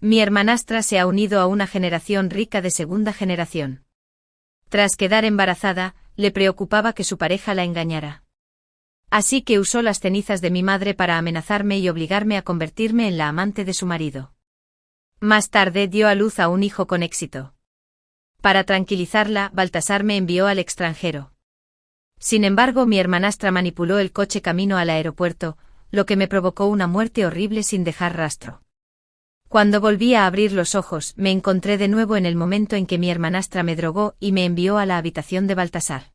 Mi hermanastra se ha unido a una generación rica de segunda generación. Tras quedar embarazada, le preocupaba que su pareja la engañara. Así que usó las cenizas de mi madre para amenazarme y obligarme a convertirme en la amante de su marido. Más tarde dio a luz a un hijo con éxito. Para tranquilizarla, Baltasar me envió al extranjero. Sin embargo, mi hermanastra manipuló el coche camino al aeropuerto, lo que me provocó una muerte horrible sin dejar rastro. Cuando volví a abrir los ojos, me encontré de nuevo en el momento en que mi hermanastra me drogó y me envió a la habitación de Baltasar.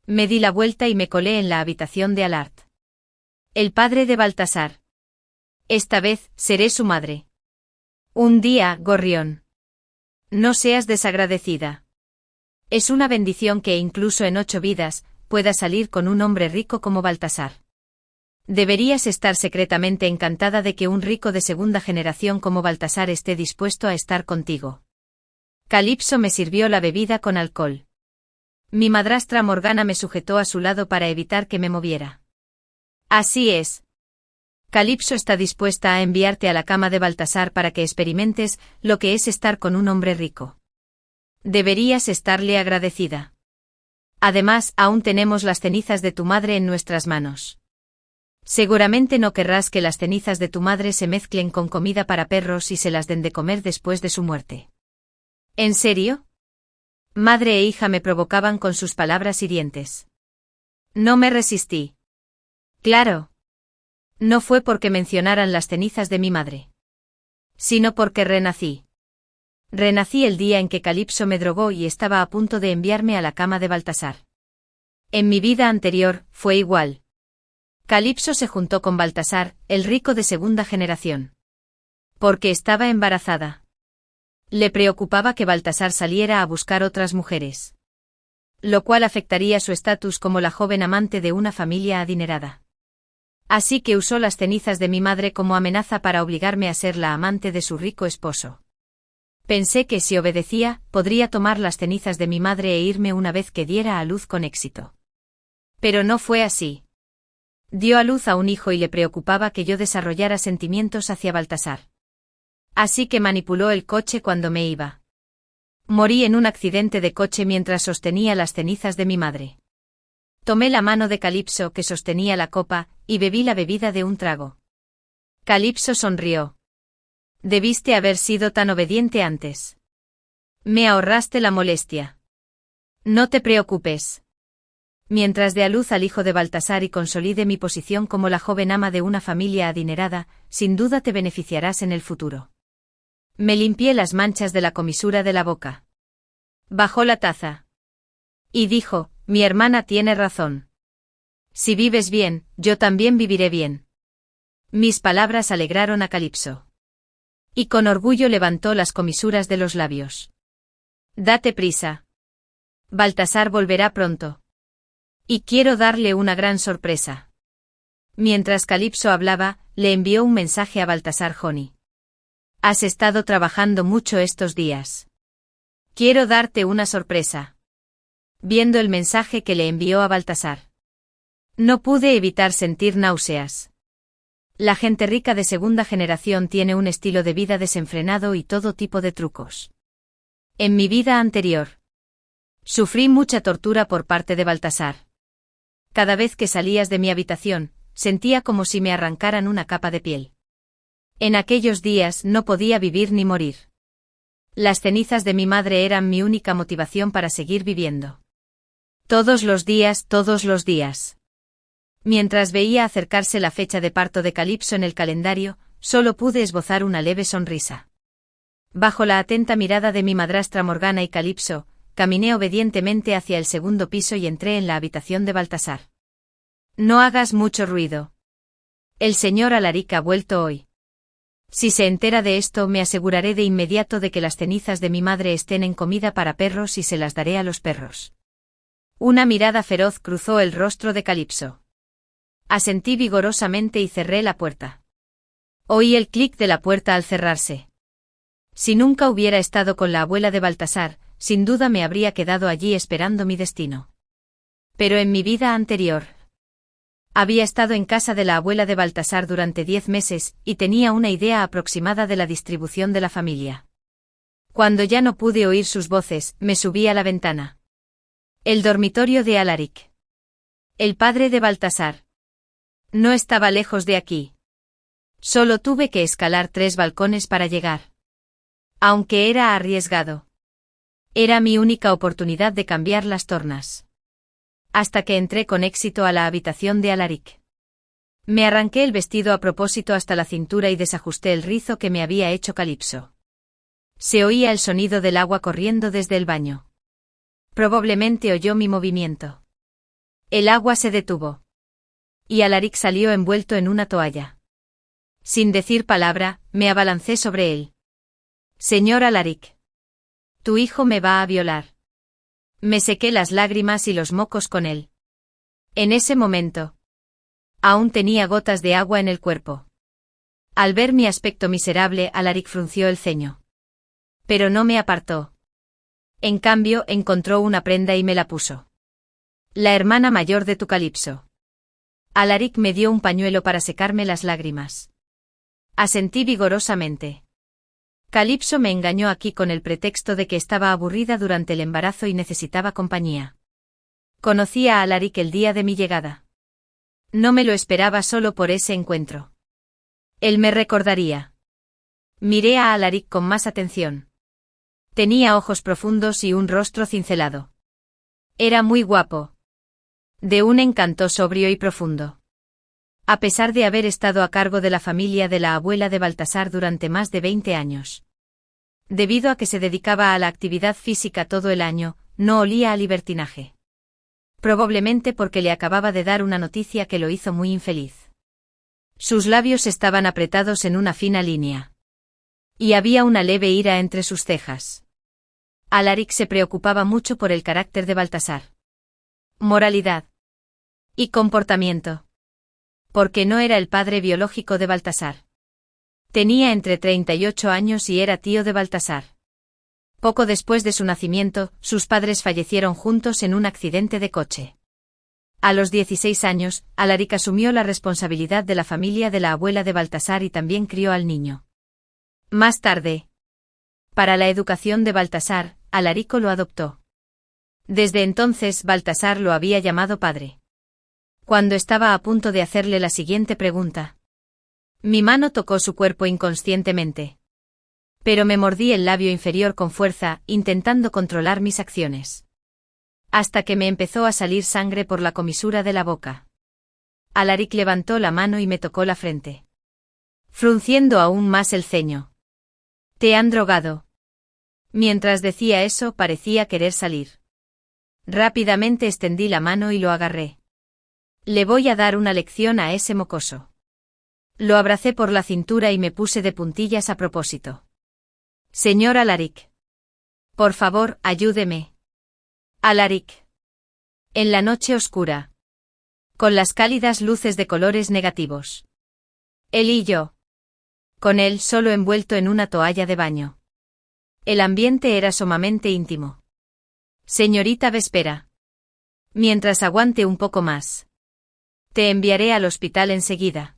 Me di la vuelta y me colé en la habitación de Alart. El padre de Baltasar. Esta vez, seré su madre. Un día, gorrión. No seas desagradecida. Es una bendición que incluso en 8 vidas, puedas salir con un hombre rico como Baltasar. Deberías estar secretamente encantada de que un rico de segunda generación como Baltasar esté dispuesto a estar contigo. Calipso me sirvió la bebida con alcohol. Mi madrastra Morgana me sujetó a su lado para evitar que me moviera. Así es. Calipso está dispuesta a enviarte a la cama de Baltasar para que experimentes lo que es estar con un hombre rico. Deberías estarle agradecida. Además, aún tenemos las cenizas de tu madre en nuestras manos. Seguramente no querrás que las cenizas de tu madre se mezclen con comida para perros y se las den de comer después de su muerte. ¿En serio? Madre e hija me provocaban con sus palabras hirientes. No me resistí. Claro. No fue porque mencionaran las cenizas de mi madre. Sino porque renací. Renací el día en que Calipso me drogó y estaba a punto de enviarme a la cama de Baltasar. En mi vida anterior, fue igual. Calipso se juntó con Baltasar, el rico de segunda generación. Porque estaba embarazada. Le preocupaba que Baltasar saliera a buscar otras mujeres. Lo cual afectaría su estatus como la joven amante de una familia adinerada. Así que usó las cenizas de mi madre como amenaza para obligarme a ser la amante de su rico esposo. Pensé que si obedecía, podría tomar las cenizas de mi madre e irme una vez que diera a luz con éxito. Pero no fue así. Dio a luz a un hijo y le preocupaba que yo desarrollara sentimientos hacia Baltasar. Así que manipuló el coche cuando me iba. Morí en un accidente de coche mientras sostenía las cenizas de mi madre. Tomé la mano de Calipso que sostenía la copa, y bebí la bebida de un trago. Calipso sonrió. Debiste haber sido tan obediente antes. Me ahorraste la molestia. No te preocupes. Mientras dé a luz al hijo de Baltasar y consolide mi posición como la joven ama de una familia adinerada, sin duda te beneficiarás en el futuro. Me limpié las manchas de la comisura de la boca. Bajó la taza. Y dijo, mi hermana tiene razón. Si vives bien, yo también viviré bien. Mis palabras alegraron a Calipso. Y con orgullo levantó las comisuras de los labios. Date prisa. Baltasar volverá pronto. Y quiero darle una gran sorpresa. Mientras Calipso hablaba, le envió un mensaje a Baltasar Joni. Has estado trabajando mucho estos días. Quiero darte una sorpresa. Viendo el mensaje que le envió a Baltasar. No pude evitar sentir náuseas. La gente rica de segunda generación tiene un estilo de vida desenfrenado y todo tipo de trucos. En mi vida anterior, sufrí mucha tortura por parte de Baltasar. Cada vez que salías de mi habitación, sentía como si me arrancaran una capa de piel. En aquellos días no podía vivir ni morir. Las cenizas de mi madre eran mi única motivación para seguir viviendo. Todos los días, todos los días. Mientras veía acercarse la fecha de parto de Calipso en el calendario, solo pude esbozar una leve sonrisa. Bajo la atenta mirada de mi madrastra Morgana y Calipso, caminé obedientemente hacia el segundo piso y entré en la habitación de Baltasar. No hagas mucho ruido. El señor Alaric ha vuelto hoy. Si se entera de esto, me aseguraré de inmediato de que las cenizas de mi madre estén en comida para perros y se las daré a los perros. Una mirada feroz cruzó el rostro de Calipso. Asentí vigorosamente y cerré la puerta. Oí el clic de la puerta al cerrarse. Si nunca hubiera estado con la abuela de Baltasar, sin duda me habría quedado allí esperando mi destino. Pero en mi vida anterior, Había estado en casa de la abuela de Baltasar durante 10 meses, y tenía una idea aproximada de la distribución de la familia. Cuando ya no pude oír sus voces, me subí a la ventana. El dormitorio de Alaric. El padre de Baltasar. No estaba lejos de aquí. Solo tuve que escalar 3 balcones para llegar. Aunque era arriesgado. Era mi única oportunidad de cambiar las tornas. Hasta que entré con éxito a la habitación de Alaric. Me arranqué el vestido a propósito hasta la cintura y desajusté el rizo que me había hecho Calipso. Se oía el sonido del agua corriendo desde el baño. Probablemente oyó mi movimiento. El agua se detuvo. Y Alaric salió envuelto en una toalla. Sin decir palabra, me abalancé sobre él. Señor Alaric. Tu hijo me va a violar. Me sequé las lágrimas y los mocos con él. En ese momento. Aún tenía gotas de agua en el cuerpo. Al ver mi aspecto miserable, Alaric frunció el ceño. Pero no me apartó. En cambio, encontró una prenda y me la puso. La hermana mayor de tu Calipso. Alaric me dio un pañuelo para secarme las lágrimas. Asentí vigorosamente. Calipso me engañó aquí con el pretexto de que estaba aburrida durante el embarazo y necesitaba compañía. Conocí a Alaric el día de mi llegada. No me lo esperaba solo por ese encuentro. Él me recordaría. Miré a Alaric con más atención. Tenía ojos profundos y un rostro cincelado. Era muy guapo. De un encanto sobrio y profundo. A pesar de haber estado a cargo de la familia de la abuela de Baltasar durante más de 20 años. Debido a que se dedicaba a la actividad física todo el año, no olía a libertinaje. Probablemente porque le acababa de dar una noticia que lo hizo muy infeliz. Sus labios estaban apretados en una fina línea. Y había una leve ira entre sus cejas. Alaric se preocupaba mucho por el carácter de Baltasar. Moralidad. Y comportamiento. Porque no era el padre biológico de Baltasar. Tenía entre 38 años y era tío de Baltasar. Poco después de su nacimiento, sus padres fallecieron juntos en un accidente de coche. A los 16 años, Alaric asumió la responsabilidad de la familia de la abuela de Baltasar y también crió al niño. Más tarde, para la educación de Baltasar, Alarico lo adoptó. Desde entonces Baltasar lo había llamado padre. Cuando estaba a punto de hacerle la siguiente pregunta. Mi mano tocó su cuerpo inconscientemente. Pero me mordí el labio inferior con fuerza, intentando controlar mis acciones. Hasta que me empezó a salir sangre por la comisura de la boca. Alaric levantó la mano y me tocó la frente. Frunciendo aún más el ceño. ¿Te han drogado? Mientras decía eso, parecía querer salir. Rápidamente extendí la mano y lo agarré. Le voy a dar una lección a ese mocoso. Lo abracé por la cintura y me puse de puntillas a propósito. Señor Alaric. Por favor, ayúdeme. Alaric. En la noche oscura. Con las cálidas luces de colores negativos. Él y yo. Con él solo envuelto en una toalla de baño. El ambiente era sumamente íntimo. Señorita Vespera. Mientras aguante un poco más. Te enviaré al hospital enseguida.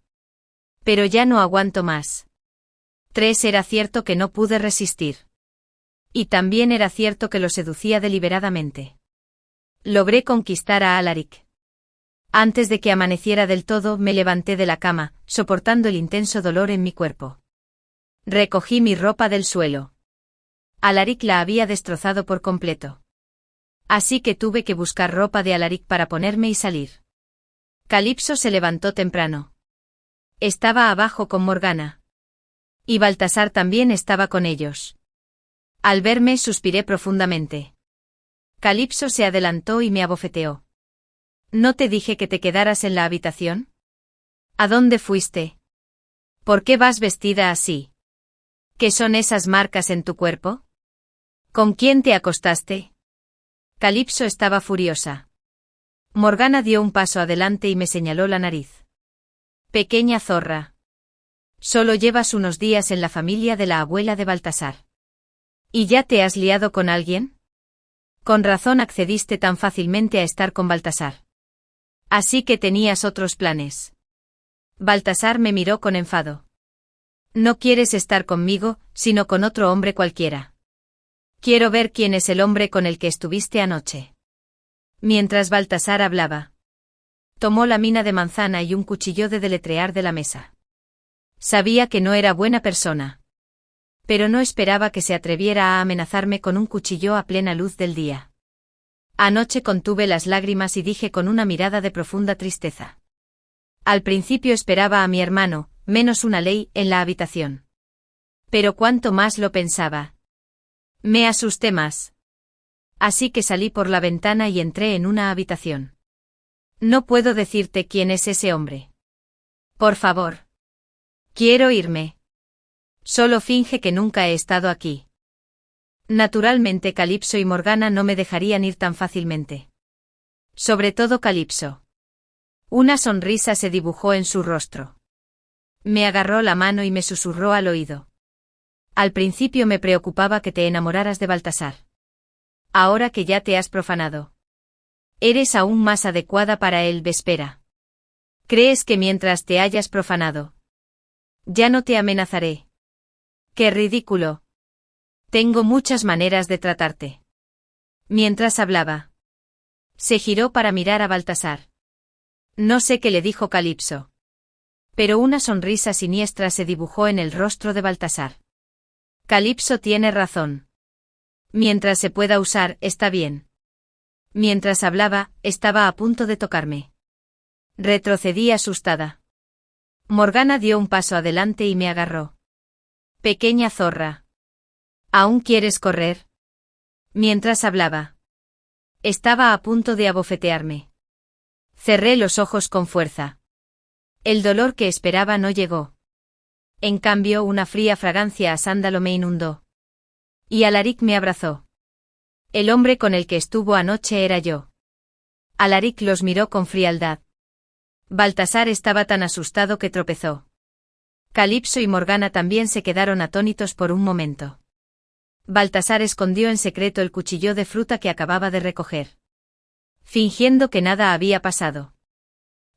Pero ya no aguanto más. 3 Era cierto que no pude resistir. Y también era cierto que lo seducía deliberadamente. Logré conquistar a Alaric. Antes de que amaneciera del todo, me levanté de la cama, soportando el intenso dolor en mi cuerpo. Recogí mi ropa del suelo. Alaric la había destrozado por completo. Así que tuve que buscar ropa de Alaric para ponerme y salir. Calipso se levantó temprano. Estaba abajo con Morgana. Y Baltasar también estaba con ellos. Al verme suspiré profundamente. Calipso se adelantó y me abofeteó. ¿No te dije que te quedaras en la habitación? ¿A dónde fuiste? ¿Por qué vas vestida así? ¿Qué son esas marcas en tu cuerpo? ¿Con quién te acostaste? Calipso estaba furiosa. Morgana dio un paso adelante y me señaló la nariz. Pequeña zorra. Solo llevas unos días en la familia de la abuela de Baltasar. ¿Y ya te has liado con alguien? Con razón accediste tan fácilmente a estar con Baltasar. Así que tenías otros planes. Baltasar me miró con enfado. No quieres estar conmigo, sino con otro hombre cualquiera. Quiero ver quién es el hombre con el que estuviste anoche. Mientras Baltasar hablaba, tomó la mina de manzana y un cuchillo de deletrear de la mesa. Sabía que no era buena persona. Pero no esperaba que se atreviera a amenazarme con un cuchillo a plena luz del día. Anoche contuve las lágrimas y dije con una mirada de profunda tristeza. Al principio esperaba a mi hermano, menos una ley, en la habitación. Pero cuanto más lo pensaba, me asusté más. Así que salí por la ventana y entré en una habitación. No puedo decirte quién es ese hombre. Por favor. Quiero irme. Solo finge que nunca he estado aquí. Naturalmente Calipso y Morgana no me dejarían ir tan fácilmente. Sobre todo Calipso. Una sonrisa se dibujó en su rostro. Me agarró la mano y me susurró al oído. Al principio me preocupaba que te enamoraras de Baltasar. Ahora que ya te has profanado, eres aún más adecuada para él, Vespera. ¿Crees que mientras te hayas profanado, ya no te amenazaré? ¡Qué ridículo! Tengo muchas maneras de tratarte. Mientras hablaba, se giró para mirar a Baltasar. No sé qué le dijo Calipso. Pero una sonrisa siniestra se dibujó en el rostro de Baltasar. Calipso tiene razón. Mientras se pueda usar, está bien. Mientras hablaba, estaba a punto de tocarme. Retrocedí asustada. Morgana dio un paso adelante y me agarró. Pequeña zorra. ¿Aún quieres correr? Mientras hablaba, estaba a punto de abofetearme. Cerré los ojos con fuerza. El dolor que esperaba no llegó. En cambio, una fría fragancia a sándalo me inundó. Y Alaric me abrazó. El hombre con el que estuvo anoche era yo. Alaric los miró con frialdad. Baltasar estaba tan asustado que tropezó. Calipso y Morgana también se quedaron atónitos por un momento. Baltasar escondió en secreto el cuchillo de fruta que acababa de recoger, fingiendo que nada había pasado.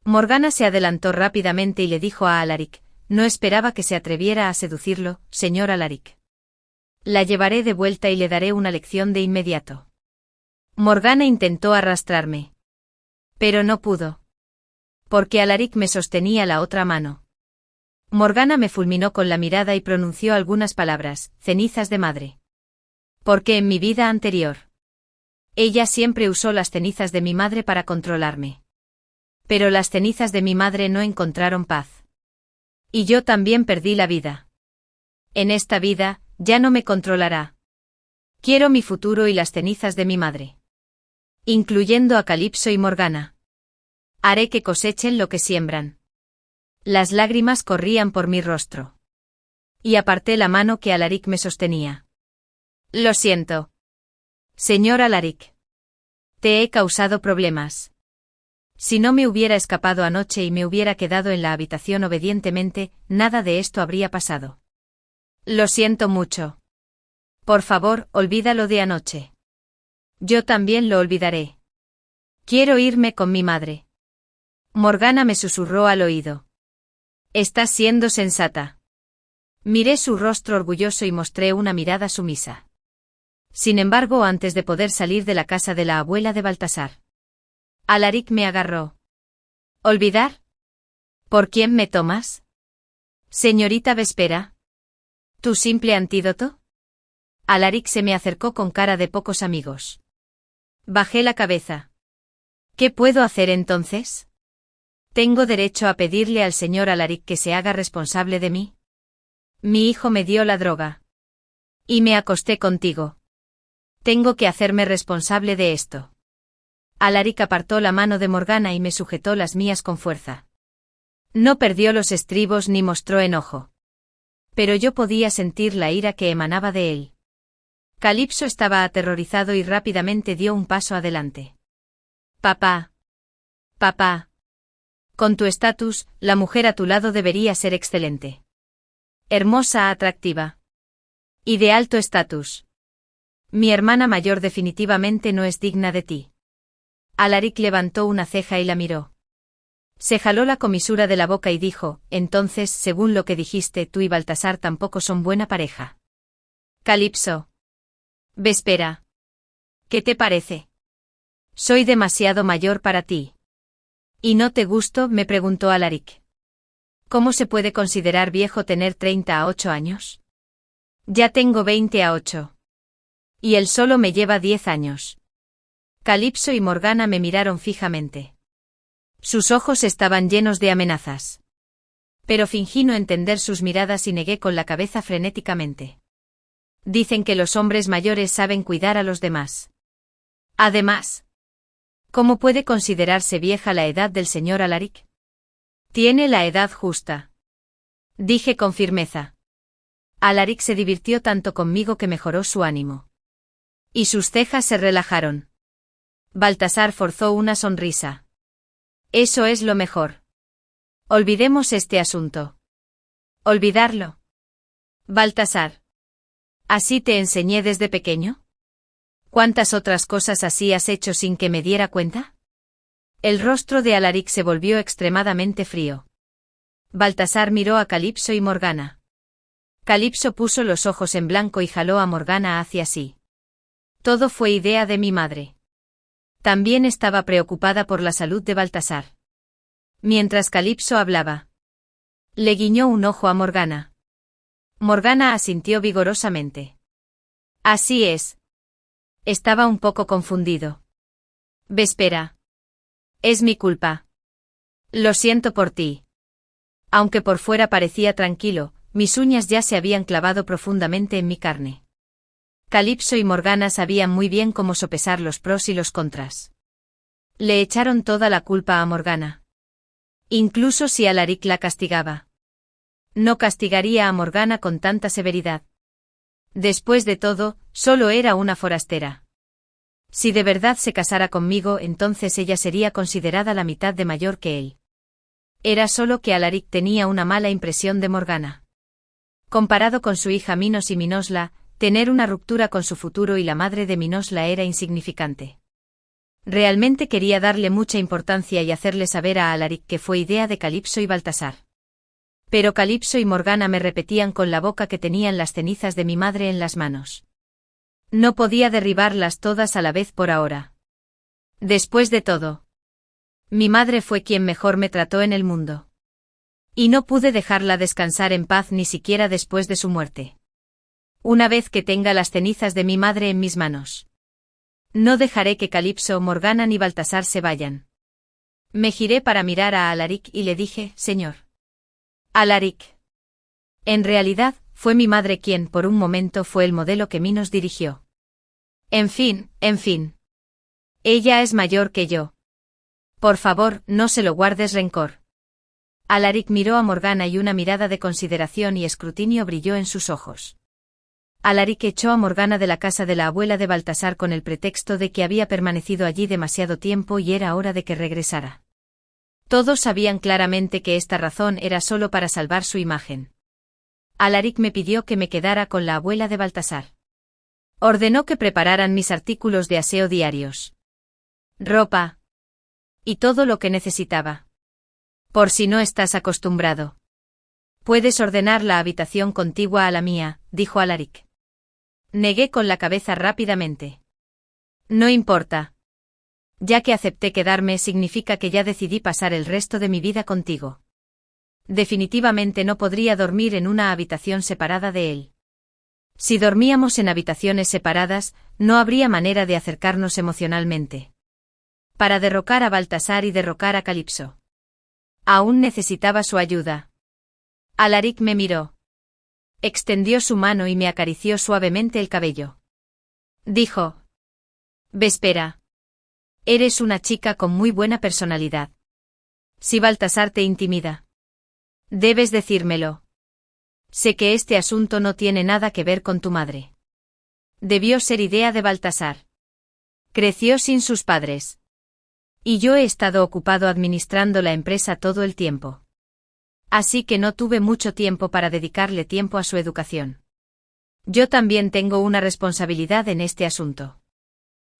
Morgana se adelantó rápidamente y le dijo a Alaric: no esperaba que se atreviera a seducirlo, señor Alaric. La llevaré de vuelta y le daré una lección de inmediato. Morgana intentó arrastrarme, pero no pudo, porque Alaric me sostenía la otra mano. Morgana me fulminó con la mirada y pronunció algunas palabras: cenizas de madre. Porque en mi vida anterior, ella siempre usó las cenizas de mi madre para controlarme. Pero las cenizas de mi madre no encontraron paz. Y yo también perdí la vida. En esta vida, ya no me controlará. Quiero mi futuro y las cenizas de mi madre. Incluyendo a Calipso y Morgana. Haré que cosechen lo que siembran. Las lágrimas corrían por mi rostro. Y aparté la mano que Alaric me sostenía. Lo siento. Señor Alaric. Te he causado problemas. Si no me hubiera escapado anoche y me hubiera quedado en la habitación obedientemente, nada de esto habría pasado. Lo siento mucho. Por favor, olvídalo de anoche. Yo también lo olvidaré. Quiero irme con mi madre. Morgana me susurró al oído. Estás siendo sensata. Miré su rostro orgulloso y mostré una mirada sumisa. Sin embargo, antes de poder salir de la casa de la abuela de Baltasar, Alaric me agarró. ¿Olvidar? ¿Por quién me tomas? Señorita Vespera. ¿Tu simple antídoto? Alaric se me acercó con cara de pocos amigos. Bajé la cabeza. ¿Qué puedo hacer entonces? ¿Tengo derecho a pedirle al señor Alaric que se haga responsable de mí? Mi hijo me dio la droga. Y me acosté contigo. Tengo que hacerme responsable de esto. Alaric apartó la mano de Morgana y me sujetó las mías con fuerza. No perdió los estribos ni mostró enojo. Pero yo podía sentir la ira que emanaba de él. Calipso estaba aterrorizado y rápidamente dio un paso adelante. Papá. Papá. Con tu estatus, la mujer a tu lado debería ser excelente. Hermosa, atractiva. Y de alto estatus. Mi hermana mayor definitivamente no es digna de ti. Alaric levantó una ceja y la miró. Se jaló la comisura de la boca y dijo, entonces, según lo que dijiste, tú y Baltasar tampoco son buena pareja. Calipso. Vespera. ¿Qué te parece? Soy demasiado mayor para ti. ¿Y no te gusto?, me preguntó Alaric. ¿Cómo se puede considerar viejo tener 38 años? Ya tengo 28. Y él solo me lleva 10 años. Calipso y Morgana me miraron fijamente. Sus ojos estaban llenos de amenazas. Pero fingí no entender sus miradas y negué con la cabeza frenéticamente. Dicen que los hombres mayores saben cuidar a los demás. Además, ¿cómo puede considerarse vieja la edad del señor Alaric? Tiene la edad justa. Dije con firmeza. Alaric se divirtió tanto conmigo que mejoró su ánimo. Y sus cejas se relajaron. Baltasar forzó una sonrisa. Eso es lo mejor. Olvidemos este asunto. ¿Olvidarlo? Baltasar. ¿Así te enseñé desde pequeño? ¿Cuántas otras cosas así has hecho sin que me diera cuenta? El rostro de Alaric se volvió extremadamente frío. Baltasar miró a Calipso y Morgana. Calipso puso los ojos en blanco y jaló a Morgana hacia sí. Todo fue idea de mi madre. También estaba preocupada por la salud de Baltasar. Mientras Calipso hablaba, le guiñó un ojo a Morgana. Morgana asintió vigorosamente. Así es. Estaba un poco confundido. Vespera. Es mi culpa. Lo siento por ti. Aunque por fuera parecía tranquilo, mis uñas ya se habían clavado profundamente en mi carne. Calipso y Morgana sabían muy bien cómo sopesar los pros y los contras. Le echaron toda la culpa a Morgana. Incluso si Alaric la castigaba. No castigaría a Morgana con tanta severidad. Después de todo, solo era una forastera. Si de verdad se casara conmigo, entonces ella sería considerada la mitad de mayor que él. Era solo que Alaric tenía una mala impresión de Morgana. Comparado con su hija Minos y Minosla, tener una ruptura con su futuro y la madre de Minosla era insignificante. Realmente quería darle mucha importancia y hacerle saber a Alaric que fue idea de Calipso y Baltasar. Pero Calipso y Morgana me repetían con la boca que tenían las cenizas de mi madre en las manos. No podía derribarlas todas a la vez por ahora. Después de todo, mi madre fue quien mejor me trató en el mundo. Y no pude dejarla descansar en paz ni siquiera después de su muerte. Una vez que tenga las cenizas de mi madre en mis manos, no dejaré que Calipso, Morgana ni Baltasar se vayan. Me giré para mirar a Alaric y le dije, señor Alaric. En realidad, fue mi madre quien por un momento fue el modelo que Minos dirigió. En fin. Ella es mayor que yo. Por favor, no se lo guardes rencor. Alaric miró a Morgana y una mirada de consideración y escrutinio brilló en sus ojos. Alaric echó a Morgana de la casa de la abuela de Baltasar con el pretexto de que había permanecido allí demasiado tiempo y era hora de que regresara. Todos sabían claramente que esta razón era solo para salvar su imagen. Alaric me pidió que me quedara con la abuela de Baltasar. Ordenó que prepararan mis artículos de aseo diarios. Ropa. Y todo lo que necesitaba. Por si no estás acostumbrado. Puedes ordenar la habitación contigua a la mía, dijo Alaric. Negué con la cabeza rápidamente. No importa. Ya que acepté quedarme significa que ya decidí pasar el resto de mi vida contigo. Definitivamente no podría dormir en una habitación separada de él. Si dormíamos en habitaciones separadas, no habría manera de acercarnos emocionalmente. Para derrocar a Baltasar y derrocar a Calipso. Aún necesitaba su ayuda. Alaric me miró. Extendió su mano y me acarició suavemente el cabello. Dijo. Vespera. Eres una chica con muy buena personalidad. Si Baltasar te intimida, debes decírmelo. Sé que este asunto no tiene nada que ver con tu madre. Debió ser idea de Baltasar. Creció sin sus padres. Y yo he estado ocupado administrando la empresa todo el tiempo. Así que no tuve mucho tiempo para dedicarle tiempo a su educación. Yo también tengo una responsabilidad en este asunto.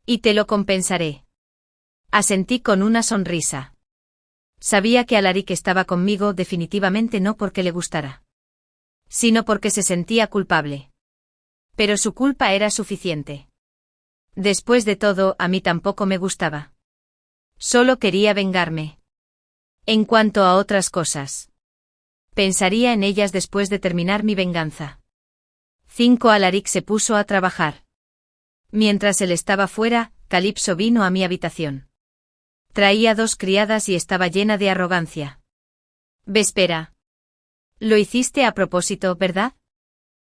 Y te lo compensaré. Asentí con una sonrisa. Sabía que Alaric estaba conmigo definitivamente no porque le gustara, sino porque se sentía culpable. Pero su culpa era suficiente. Después de todo, a mí tampoco me gustaba. Solo quería vengarme. En cuanto a otras cosas, pensaría en ellas después de terminar mi venganza. 5. Alaric se puso a trabajar. Mientras él estaba fuera, Calipso vino a mi habitación. Traía 2 criadas y estaba llena de arrogancia. Vespera. Lo hiciste a propósito, ¿verdad?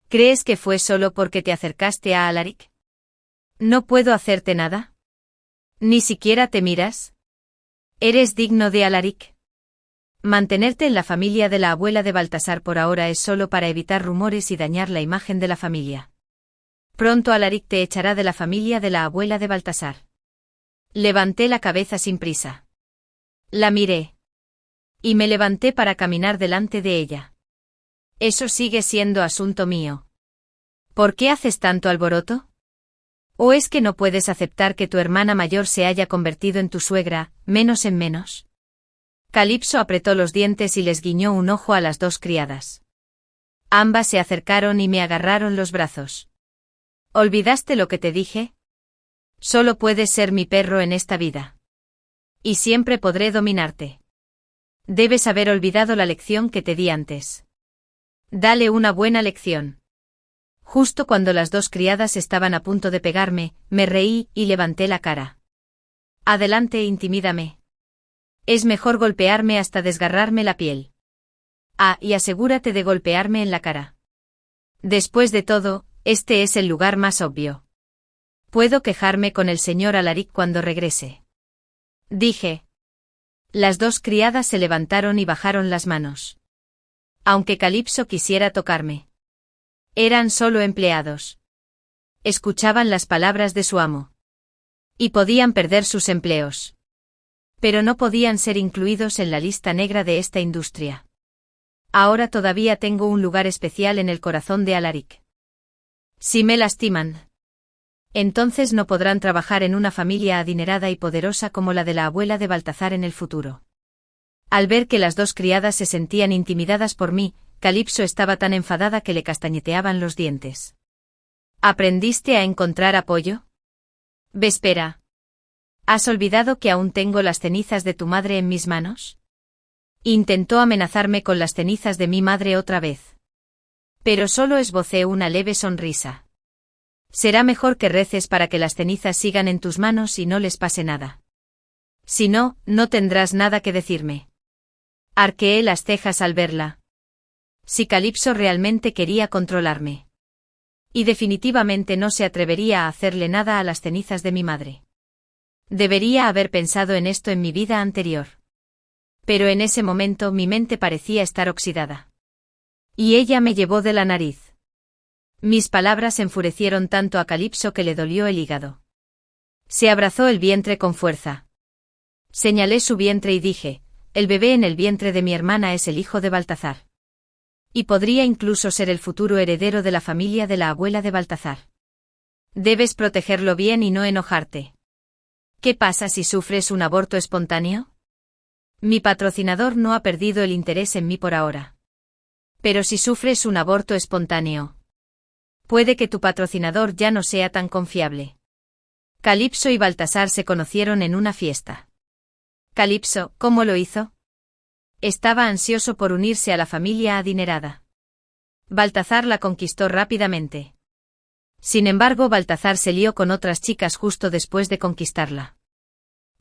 ¿Crees que fue solo porque te acercaste a Alaric? No puedo hacerte nada. Ni siquiera te miras. ¿Eres digno de Alaric? Mantenerte en la familia de la abuela de Baltasar por ahora es solo para evitar rumores y dañar la imagen de la familia. Pronto Alaric te echará de la familia de la abuela de Baltasar. Levanté la cabeza sin prisa. La miré. Y me levanté para caminar delante de ella. Eso sigue siendo asunto mío. ¿Por qué haces tanto alboroto? ¿O es que no puedes aceptar que tu hermana mayor se haya convertido en tu suegra, menos en menos? Calipso apretó los dientes y les guiñó un ojo a las 2 criadas. Ambas se acercaron y me agarraron los brazos. ¿Olvidaste lo que te dije? Solo puedes ser mi perro en esta vida. Y siempre podré dominarte. Debes haber olvidado la lección que te di antes. Dale una buena lección. Justo cuando las 2 criadas estaban a punto de pegarme, me reí y levanté la cara. Adelante, intimídame. Es mejor golpearme hasta desgarrarme la piel. Ah, y asegúrate de golpearme en la cara. Después de todo, este es el lugar más obvio. Puedo quejarme con el señor Alaric cuando regrese. Dije. Las 2 criadas se levantaron y bajaron las manos. Aunque Calipso quisiera tocarme. Eran solo empleados. Escuchaban las palabras de su amo. Y podían perder sus empleos. Pero no podían ser incluidos en la lista negra de esta industria. Ahora todavía tengo un lugar especial en el corazón de Alaric. Si me lastiman, entonces no podrán trabajar en una familia adinerada y poderosa como la de la abuela de Baltasar en el futuro. Al ver que las 2 criadas se sentían intimidadas por mí, Calipso estaba tan enfadada que le castañeteaban los dientes. ¿Aprendiste a encontrar apoyo? Vespera. ¿Has olvidado que aún tengo las cenizas de tu madre en mis manos? Intentó amenazarme con las cenizas de mi madre otra vez. Pero solo esbocé una leve sonrisa. Será mejor que reces para que las cenizas sigan en tus manos y no les pase nada. Si no, no tendrás nada que decirme. Arqueé las cejas al verla. Si Calipso realmente quería controlarme. Y definitivamente no se atrevería a hacerle nada a las cenizas de mi madre. Debería haber pensado en esto en mi vida anterior. Pero en ese momento mi mente parecía estar oxidada. Y ella me llevó de la nariz. Mis palabras enfurecieron tanto a Calipso que le dolió el hígado. Se abrazó el vientre con fuerza. Señalé su vientre y dije, el bebé en el vientre de mi hermana es el hijo de Baltasar. Y podría incluso ser el futuro heredero de la familia de la abuela de Baltasar. Debes protegerlo bien y no enojarte. ¿Qué pasa si sufres un aborto espontáneo? Mi patrocinador no ha perdido el interés en mí por ahora. Pero si sufres un aborto espontáneo, puede que tu patrocinador ya no sea tan confiable. Calipso y Baltasar se conocieron en una fiesta. Calipso, ¿cómo lo hizo? Estaba ansioso por unirse a la familia adinerada. Baltasar la conquistó rápidamente. Sin embargo, Baltasar se lió con otras chicas justo después de conquistarla.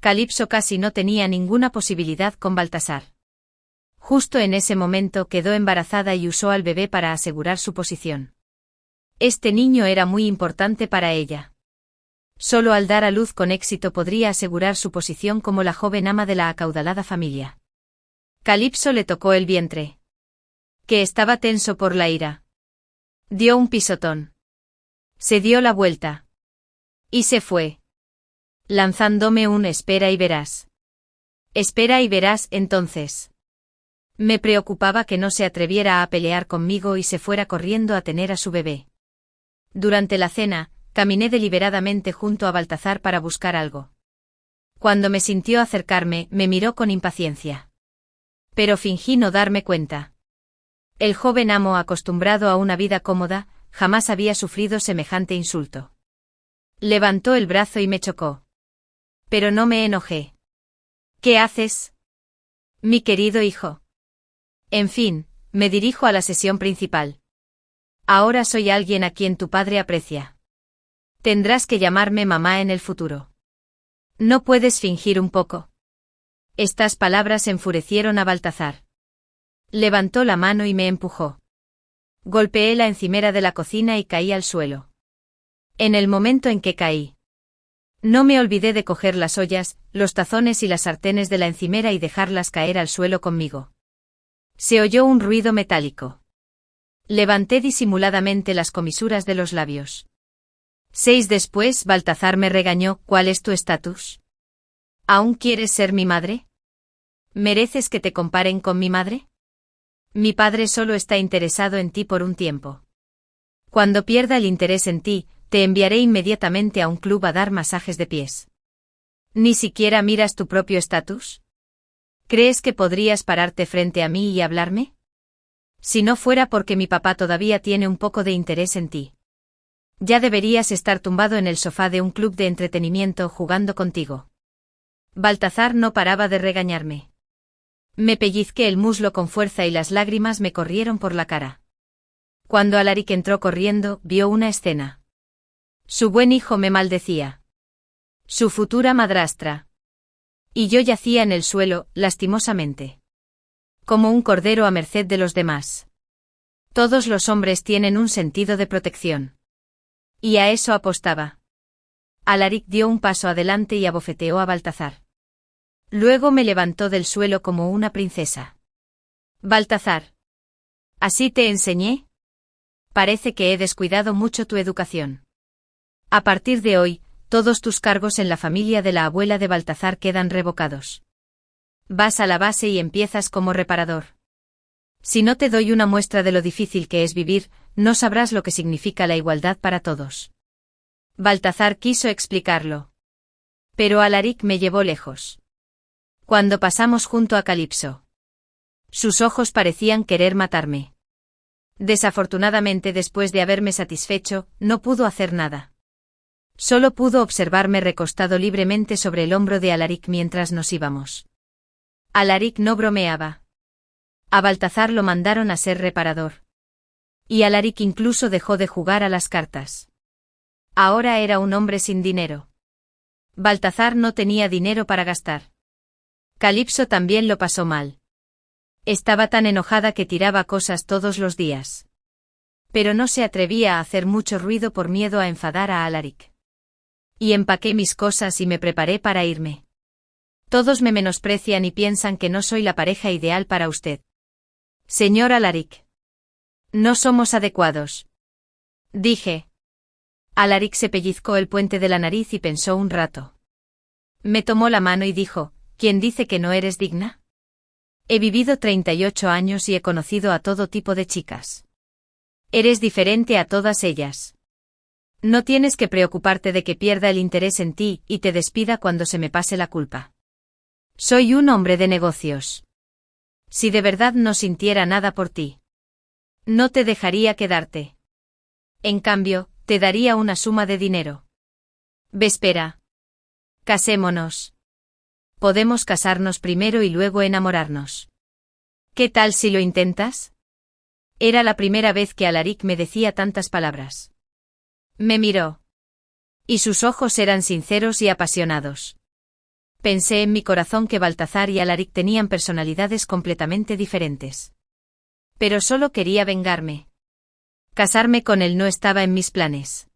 Calipso casi no tenía ninguna posibilidad con Baltasar. Justo en ese momento quedó embarazada y usó al bebé para asegurar su posición. Este niño era muy importante para ella. Solo al dar a luz con éxito podría asegurar su posición como la joven ama de la acaudalada familia. Calipso le tocó el vientre, que estaba tenso por la ira. Dio un pisotón. Se dio la vuelta. Y se fue. Lanzándome un espera y verás. Espera y verás entonces. Me preocupaba que no se atreviera a pelear conmigo y se fuera corriendo a tener a su bebé. Durante la cena, caminé deliberadamente junto a Baltasar para buscar algo. Cuando me sintió acercarme, me miró con impaciencia. Pero fingí no darme cuenta. El joven amo, acostumbrado a una vida cómoda, jamás había sufrido semejante insulto. Levantó el brazo y me chocó. Pero no me enojé. ¿Qué haces? Mi querido hijo. En fin, me dirijo a la sesión principal. Ahora soy alguien a quien tu padre aprecia. Tendrás que llamarme mamá en el futuro. ¿No puedes fingir un poco? Estas palabras enfurecieron a Baltazar. Levantó la mano y me empujó. Golpeé la encimera de la cocina y caí al suelo. En el momento en que caí, no me olvidé de coger las ollas, los tazones y las sartenes de la encimera y dejarlas caer al suelo conmigo. Se oyó un ruido metálico. Levanté disimuladamente las comisuras de los labios. 6 después, Baltazar me regañó: ¿Cuál es tu estatus? ¿Aún quieres ser mi madre? ¿Mereces que te comparen con mi madre? Mi padre solo está interesado en ti por un tiempo. Cuando pierda el interés en ti, te enviaré inmediatamente a un club a dar masajes de pies. ¿Ni siquiera miras tu propio estatus? ¿Crees que podrías pararte frente a mí y hablarme? Si no fuera porque mi papá todavía tiene un poco de interés en ti. Ya deberías estar tumbado en el sofá de un club de entretenimiento jugando contigo. Baltazar no paraba de regañarme. Me pellizqué el muslo con fuerza y las lágrimas me corrieron por la cara. Cuando Alaric entró corriendo, vio una escena. Su buen hijo me maldecía. Su futura madrastra. Y yo yacía en el suelo, lastimosamente. Como un cordero a merced de los demás. Todos los hombres tienen un sentido de protección. Y a eso apostaba. Alaric dio un paso adelante y abofeteó a Baltazar. Luego me levantó del suelo como una princesa. Baltazar. ¿Así te enseñé? Parece que he descuidado mucho tu educación. A partir de hoy, todos tus cargos en la familia de la abuela de Baltazar quedan revocados. Vas a la base y empiezas como reparador. Si no te doy una muestra de lo difícil que es vivir, no sabrás lo que significa la igualdad para todos. Baltazar quiso explicarlo. Pero Alaric me llevó lejos. Cuando pasamos junto a Calipso. Sus ojos parecían querer matarme. Desafortunadamente, después de haberme satisfecho, no pudo hacer nada. Solo pudo observarme recostado libremente sobre el hombro de Alaric mientras nos íbamos. Alaric no bromeaba. A Baltazar lo mandaron a ser reparador. Y Alaric incluso dejó de jugar a las cartas. Ahora era un hombre sin dinero. Baltazar no tenía dinero para gastar. Calipso también lo pasó mal. Estaba tan enojada que tiraba cosas todos los días. Pero no se atrevía a hacer mucho ruido por miedo a enfadar a Alaric. Y empaqué mis cosas y me preparé para irme. Todos me menosprecian y piensan que no soy la pareja ideal para usted. Señor Alaric. No somos adecuados. Dije. Alaric se pellizcó el puente de la nariz y pensó un rato. Me tomó la mano y dijo: ¿Quién dice que no eres digna? He vivido 38 años y he conocido a todo tipo de chicas. Eres diferente a todas ellas. No tienes que preocuparte de que pierda el interés en ti y te despida cuando se me pase la culpa. Soy un hombre de negocios. Si de verdad no sintiera nada por ti, no te dejaría quedarte. En cambio, te daría una suma de dinero. Espera. Casémonos. Podemos casarnos primero y luego enamorarnos. ¿Qué tal si lo intentas? Era la primera vez que Alaric me decía tantas palabras. Me miró. Y sus ojos eran sinceros y apasionados. Pensé en mi corazón que Baltazar y Alaric tenían personalidades completamente diferentes. Pero solo quería vengarme. Casarme con él no estaba en mis planes.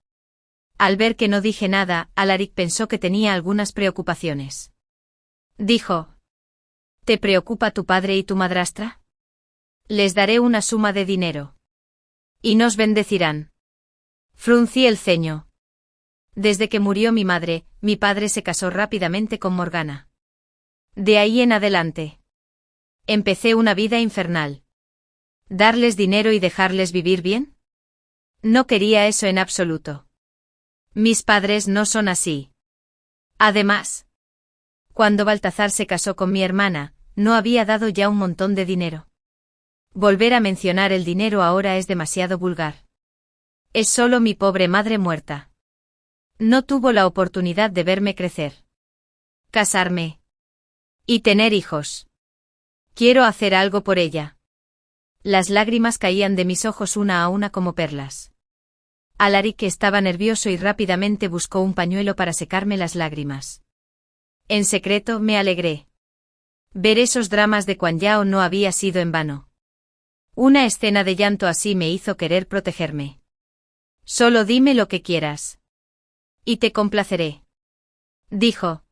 Al ver que no dije nada, Alaric pensó que tenía algunas preocupaciones. Dijo: ¿Te preocupa tu padre y tu madrastra? Les daré una suma de dinero. Y nos bendecirán. Fruncí el ceño. Desde que murió mi madre, mi padre se casó rápidamente con Morgana. De ahí en adelante, empecé una vida infernal. ¿Darles dinero y dejarles vivir bien? No quería eso en absoluto. Mis padres no son así. Además, cuando Baltazar se casó con mi hermana, no había dado ya un montón de dinero. Volver a mencionar el dinero ahora es demasiado vulgar. Es solo mi pobre madre muerta. No tuvo la oportunidad de verme crecer. Casarme. Y tener hijos. Quiero hacer algo por ella. Las lágrimas caían de mis ojos una a una como perlas. Alaric estaba nervioso y rápidamente buscó un pañuelo para secarme las lágrimas. En secreto me alegré. Ver esos dramas de Quan Yao no había sido en vano. Una escena de llanto así me hizo querer protegerme. Solo dime lo que quieras. Y te complaceré. Dijo.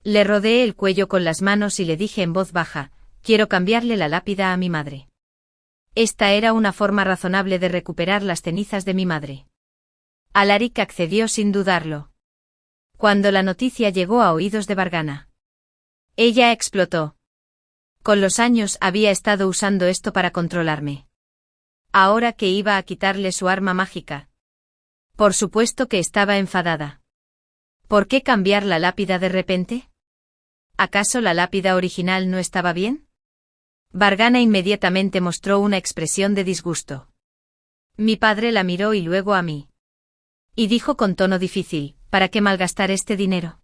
Le rodeé el cuello con las manos y le dije en voz baja, quiero cambiarle la lápida a mi madre. Esta era una forma razonable de recuperar las cenizas de mi madre. Alaric accedió sin dudarlo. Cuando la noticia llegó a oídos de Bargana, ella explotó. Con los años había estado usando esto para controlarme. Ahora que iba a quitarle su arma mágica. Por supuesto que estaba enfadada. ¿Por qué cambiar la lápida de repente? ¿Acaso la lápida original no estaba bien? Bargana inmediatamente mostró una expresión de disgusto. Mi padre la miró y luego a mí. Y dijo con tono difícil, ¿para qué malgastar este dinero?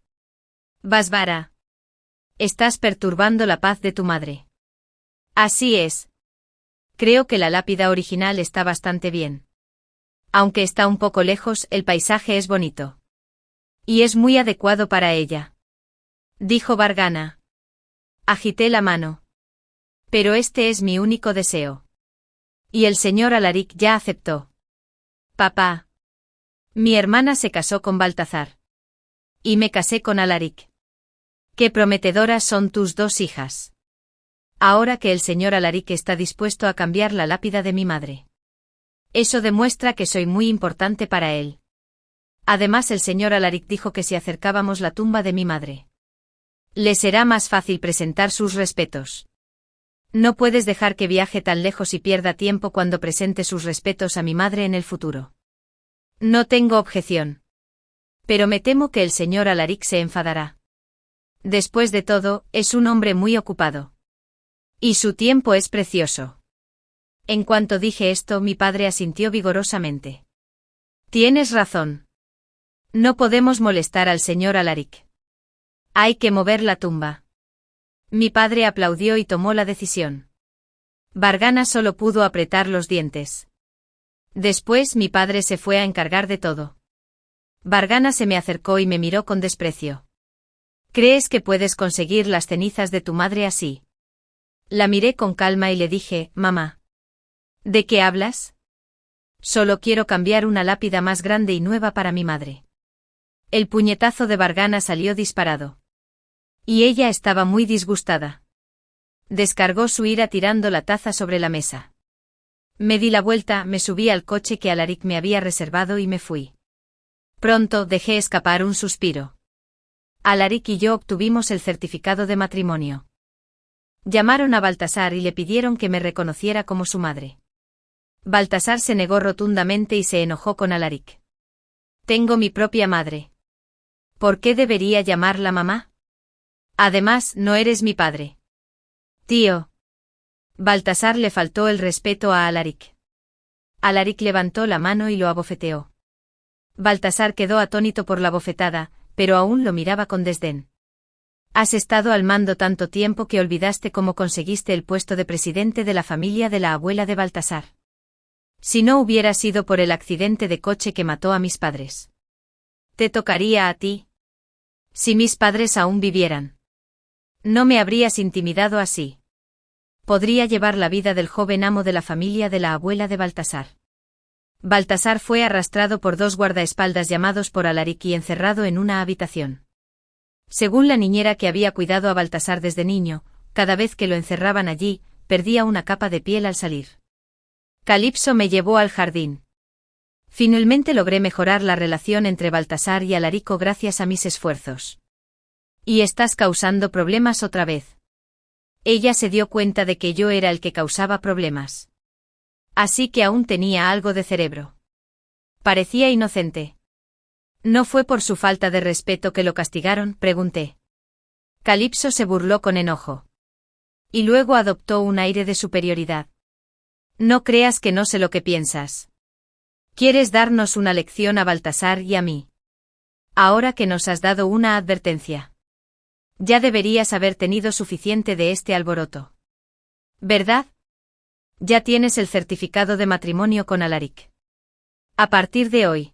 Basvara. Estás perturbando la paz de tu madre. Así es. Creo que la lápida original está bastante bien. Aunque está un poco lejos, el paisaje es bonito. Y es muy adecuado para ella. Dijo Bargana. Agité la mano. Pero este es mi único deseo. Y el señor Alaric ya aceptó. Papá. Mi hermana se casó con Baltazar. Y me casé con Alaric. Qué prometedoras son tus dos hijas. Ahora que el señor Alaric está dispuesto a cambiar la lápida de mi madre. Eso demuestra que soy muy importante para él. Además el señor Alaric dijo que si acercábamos la tumba de mi madre, le será más fácil presentar sus respetos. No puedes dejar que viaje tan lejos y pierda tiempo cuando presente sus respetos a mi madre en el futuro. No tengo objeción. Pero me temo que el señor Alaric se enfadará. Después de todo, es un hombre muy ocupado. Y su tiempo es precioso. En cuanto dije esto, mi padre asintió vigorosamente. Tienes razón. No podemos molestar al señor Alaric. Hay que mover la tumba. Mi padre aplaudió y tomó la decisión. Bargana solo pudo apretar los dientes. Después mi padre se fue a encargar de todo. Bargana se me acercó y me miró con desprecio. ¿Crees que puedes conseguir las cenizas de tu madre así? La miré con calma y le dije, mamá. ¿De qué hablas? Solo quiero cambiar una lápida más grande y nueva para mi madre. El puñetazo de Bargana salió disparado. Y ella estaba muy disgustada. Descargó su ira tirando la taza sobre la mesa. Me di la vuelta, me subí al coche que Alaric me había reservado y me fui. Pronto dejé escapar un suspiro. Alaric y yo obtuvimos el certificado de matrimonio. Llamaron a Baltasar y le pidieron que me reconociera como su madre. Baltasar se negó rotundamente y se enojó con Alaric. Tengo mi propia madre. ¿Por qué debería llamarla mamá? Además, no eres mi padre. Tío. Baltasar le faltó el respeto a Alaric. Alaric levantó la mano y lo abofeteó. Baltasar quedó atónito por la bofetada, pero aún lo miraba con desdén. Has estado al mando tanto tiempo que olvidaste cómo conseguiste el puesto de presidente de la familia de la abuela de Baltasar. Si no hubiera sido por el accidente de coche que mató a mis padres. Te tocaría a ti. Si mis padres aún vivieran. No me habrías intimidado así. Podría llevar la vida del joven amo de la familia de la abuela de Baltasar. Baltasar fue arrastrado por dos guardaespaldas llamados por Alaric y encerrado en una habitación. Según la niñera que había cuidado a Baltasar desde niño, cada vez que lo encerraban allí, perdía una capa de piel al salir. Calipso me llevó al jardín. Finalmente logré mejorar la relación entre Baltasar y Alarico gracias a mis esfuerzos. Y estás causando problemas otra vez. Ella se dio cuenta de que yo era el que causaba problemas. Así que aún tenía algo de cerebro. Parecía inocente. ¿No fue por su falta de respeto que lo castigaron?, pregunté. Calipso se burló con enojo. Y luego adoptó un aire de superioridad. No creas que no sé lo que piensas. ¿Quieres darnos una lección a Baltasar y a mí? Ahora que nos has dado una advertencia. Ya deberías haber tenido suficiente de este alboroto. ¿Verdad? Ya tienes el certificado de matrimonio con Alaric. A partir de hoy,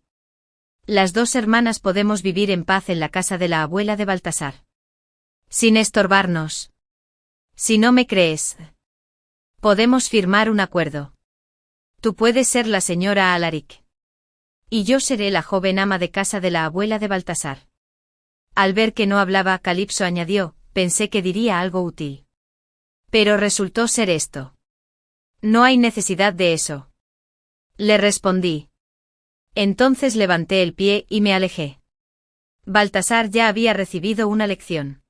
las dos hermanas podemos vivir en paz en la casa de la abuela de Baltasar. Sin estorbarnos. Si no me crees, podemos firmar un acuerdo. Tú puedes ser la señora Alaric. Y yo seré la joven ama de casa de la abuela de Baltasar. Al ver que no hablaba, Calipso añadió, pensé que diría algo útil. Pero resultó ser esto. No hay necesidad de eso. Le respondí. Entonces levanté el pie y me alejé. Baltasar ya había recibido una lección.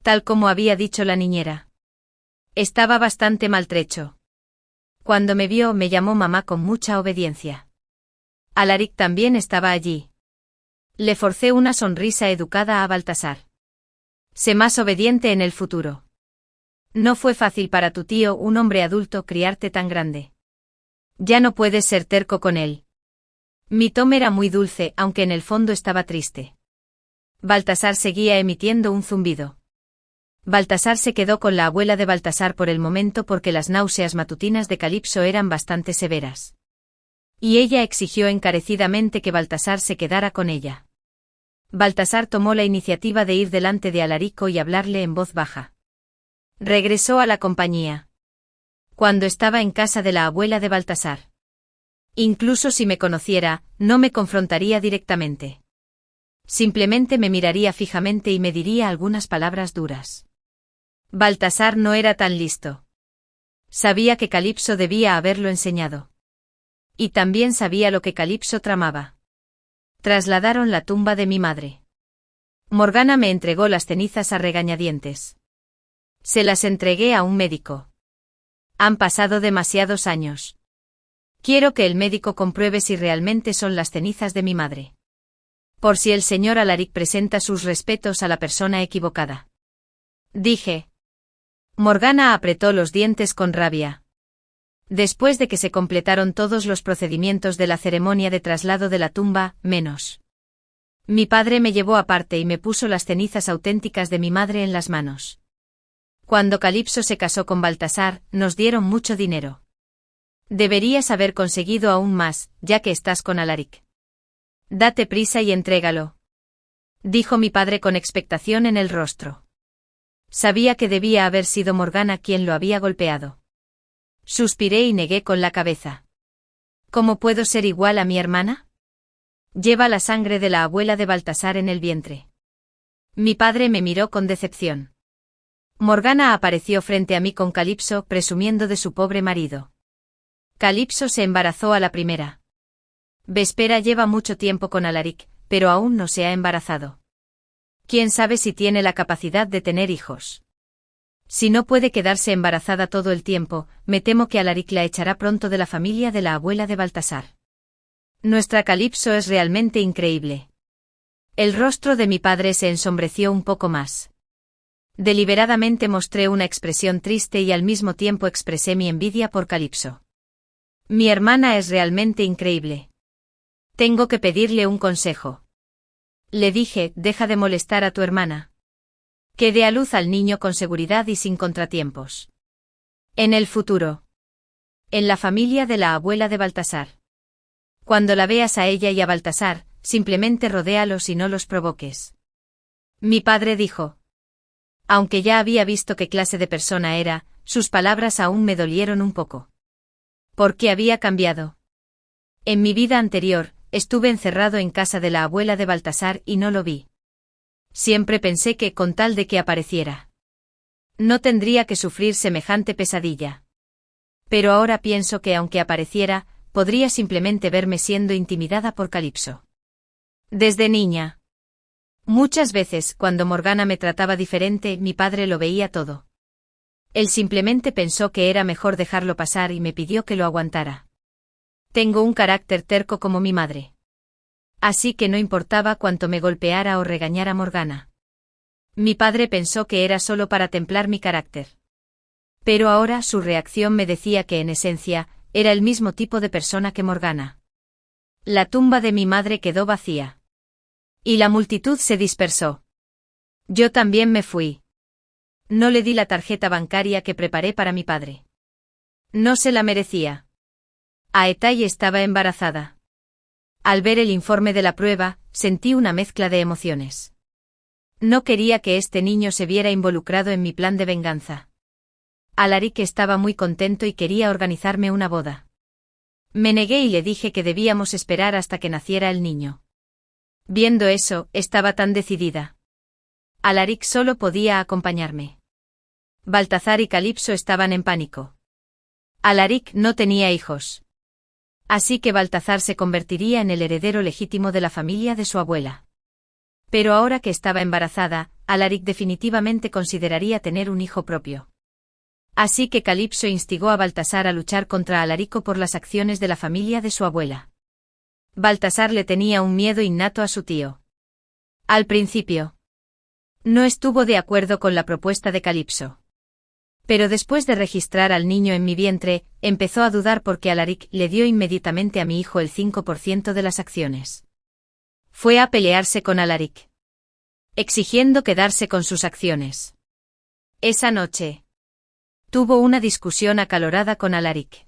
Tal como había dicho la niñera. Estaba bastante maltrecho. Cuando me vio me llamó mamá con mucha obediencia. Alaric también estaba allí. Le forcé una sonrisa educada a Baltasar. Sé más obediente en el futuro. No fue fácil para tu tío, un hombre adulto, criarte tan grande. Ya no puedes ser terco con él. Mi Tom era muy dulce, aunque en el fondo estaba triste. Baltasar seguía emitiendo un zumbido. Baltasar se quedó con la abuela de Baltasar por el momento porque las náuseas matutinas de Calipso eran bastante severas. Y ella exigió encarecidamente que Baltasar se quedara con ella. Baltasar tomó la iniciativa de ir delante de Alarico y hablarle en voz baja. Regresó a la compañía. Cuando estaba en casa de la abuela de Baltasar. Incluso si me conociera, no me confrontaría directamente. Simplemente me miraría fijamente y me diría algunas palabras duras. Baltasar no era tan listo. Sabía que Calipso debía haberlo enseñado. Y también sabía lo que Calipso tramaba. Trasladaron la tumba de mi madre. Morgana me entregó las cenizas a regañadientes. Se las entregué a un médico. Han pasado demasiados años. Quiero que el médico compruebe si realmente son las cenizas de mi madre. Por si el señor Alaric presenta sus respetos a la persona equivocada. Dije. Morgana apretó los dientes con rabia. Después de que se completaron todos los procedimientos de la ceremonia de traslado de la tumba, menos. Mi padre me llevó aparte y me puso las cenizas auténticas de mi madre en las manos. Cuando Calipso se casó con Baltasar, nos dieron mucho dinero. Deberías haber conseguido aún más, ya que estás con Alaric. Date prisa y entrégalo. Dijo mi padre con expectación en el rostro. Sabía que debía haber sido Morgana quien lo había golpeado. Suspiré y negué con la cabeza. ¿Cómo puedo ser igual a mi hermana? Lleva la sangre de la abuela de Baltasar en el vientre. Mi padre me miró con decepción. Morgana apareció frente a mí con Calipso presumiendo de su pobre marido. Calipso se embarazó a la primera. Vespera lleva mucho tiempo con Alaric, pero aún no se ha embarazado. ¿Quién sabe si tiene la capacidad de tener hijos? Si no puede quedarse embarazada todo el tiempo, me temo que Alaric la echará pronto de la familia de la abuela de Baltasar. Nuestra Calipso es realmente increíble. El rostro de mi padre se ensombreció un poco más. Deliberadamente mostré una expresión triste y al mismo tiempo expresé mi envidia por Calipso. Mi hermana es realmente increíble. Tengo que pedirle un consejo. Le dije, deja de molestar a tu hermana. Que dé a luz al niño con seguridad y sin contratiempos. En el futuro. En la familia de la abuela de Baltasar. Cuando la veas a ella y a Baltasar, simplemente rodéalos y no los provoques. Mi padre dijo. Aunque ya había visto qué clase de persona era, sus palabras aún me dolieron un poco. ¿Por qué había cambiado? En mi vida anterior, estuve encerrado en casa de la abuela de Baltasar y no lo vi. Siempre pensé que, con tal de que apareciera, no tendría que sufrir semejante pesadilla. Pero ahora pienso que aunque apareciera, podría simplemente verme siendo intimidada por Calipso. Desde niña. Muchas veces, cuando Morgana me trataba diferente, mi padre lo veía todo. Él simplemente pensó que era mejor dejarlo pasar y me pidió que lo aguantara. Tengo un carácter terco como mi madre. Así que no importaba cuánto me golpeara o regañara Morgana. Mi padre pensó que era solo para templar mi carácter. Pero ahora su reacción me decía que en esencia, era el mismo tipo de persona que Morgana. La tumba de mi madre quedó vacía. Y la multitud se dispersó. Yo también me fui. No le di la tarjeta bancaria que preparé para mi padre. No se la merecía. Aetai estaba embarazada. Al ver el informe de la prueba, sentí una mezcla de emociones. No quería que este niño se viera involucrado en mi plan de venganza. Alaric estaba muy contento y quería organizarme una boda. Me negué y le dije que debíamos esperar hasta que naciera el niño. Viendo eso, estaba tan decidida. Alaric solo podía acompañarme. Baltazar y Calipso estaban en pánico. Alaric no tenía hijos. Así que Baltazar se convertiría en el heredero legítimo de la familia de su abuela. Pero ahora que estaba embarazada, Alaric definitivamente consideraría tener un hijo propio. Así que Calipso instigó a Baltasar a luchar contra Alarico por las acciones de la familia de su abuela. Baltasar le tenía un miedo innato a su tío. Al principio, no estuvo de acuerdo con la propuesta de Calipso. Pero después de registrar al niño en mi vientre, empezó a dudar porque Alaric le dio inmediatamente a mi hijo el 5% de las acciones. Fue a pelearse con Alaric, exigiendo quedarse con sus acciones. Esa noche, tuvo una discusión acalorada con Alaric.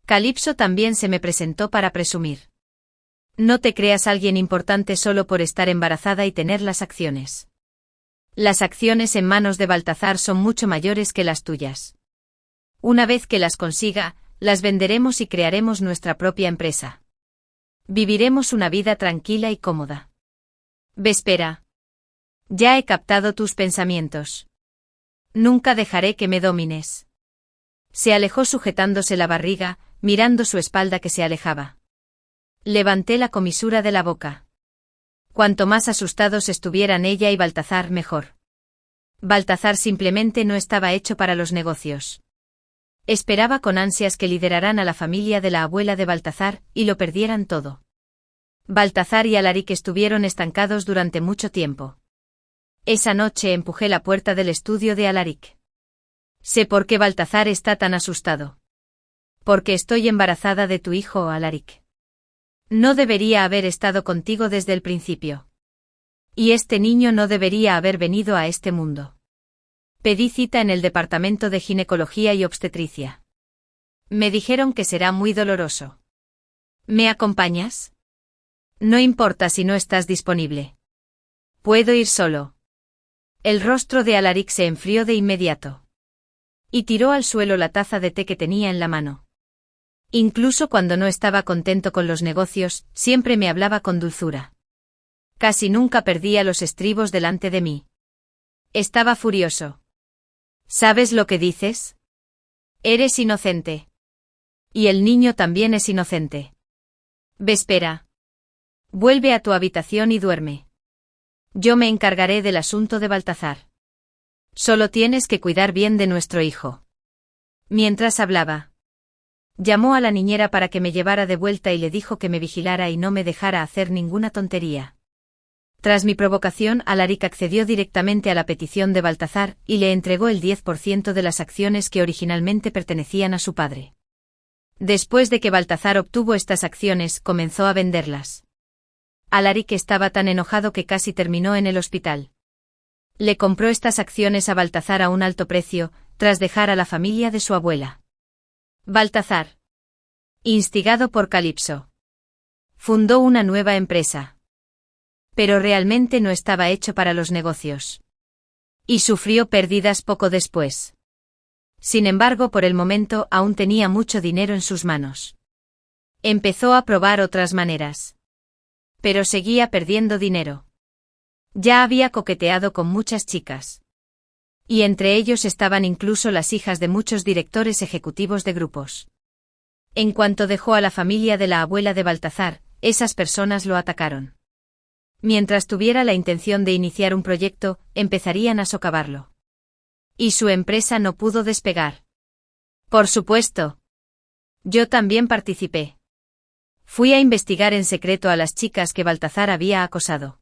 Calipso también se me presentó para presumir. No te creas alguien importante solo por estar embarazada y tener las acciones. Las acciones en manos de Baltazar son mucho mayores que las tuyas. Una vez que las consiga, las venderemos y crearemos nuestra propia empresa. Viviremos una vida tranquila y cómoda. Vespera. Ya he captado tus pensamientos. Nunca dejaré que me domines. Se alejó sujetándose la barriga, mirando su espalda que se alejaba. Levanté la comisura de la boca. Cuanto más asustados estuvieran ella y Baltazar, mejor. Baltazar simplemente no estaba hecho para los negocios. Esperaba con ansias que lideraran a la familia de la abuela de Baltazar y lo perdieran todo. Baltazar y Alaric estuvieron estancados durante mucho tiempo. Esa noche empujé la puerta del estudio de Alaric. Sé por qué Baltazar está tan asustado. Porque estoy embarazada de tu hijo, Alaric. No debería haber estado contigo desde el principio. Y este niño no debería haber venido a este mundo. Pedí cita en el departamento de ginecología y obstetricia. Me dijeron que será muy doloroso. ¿Me acompañas? No importa si no estás disponible. Puedo ir solo. El rostro de Alaric se enfrió de inmediato. Y tiró al suelo la taza de té que tenía en la mano. Incluso cuando no estaba contento con los negocios, siempre me hablaba con dulzura. Casi nunca perdía los estribos delante de mí. Estaba furioso. ¿Sabes lo que dices? Eres inocente. Y el niño también es inocente. Vespera. Vuelve a tu habitación y duerme. Yo me encargaré del asunto de Baltazar. Solo tienes que cuidar bien de nuestro hijo. Mientras hablaba, llamó a la niñera para que me llevara de vuelta y le dijo que me vigilara y no me dejara hacer ninguna tontería. Tras mi provocación, Alaric accedió directamente a la petición de Baltazar y le entregó el 10% de las acciones que originalmente pertenecían a su padre. Después de que Baltazar obtuvo estas acciones, comenzó a venderlas. Alaric estaba tan enojado que casi terminó en el hospital. Le compró estas acciones a Baltazar a un alto precio, tras dejar a la familia de su abuela. Baltazar, instigado por Calipso, fundó una nueva empresa. Pero realmente no estaba hecho para los negocios. Y sufrió pérdidas poco después. Sin embargo, por el momento aún tenía mucho dinero en sus manos. Empezó a probar otras maneras. Pero seguía perdiendo dinero. Ya había coqueteado con muchas chicas. Y entre ellos estaban incluso las hijas de muchos directores ejecutivos de grupos. En cuanto dejó a la familia de la abuela de Baltazar, esas personas lo atacaron. Mientras tuviera la intención de iniciar un proyecto, empezarían a socavarlo. Y su empresa no pudo despegar. Por supuesto. Yo también participé. Fui a investigar en secreto a las chicas que Baltazar había acosado.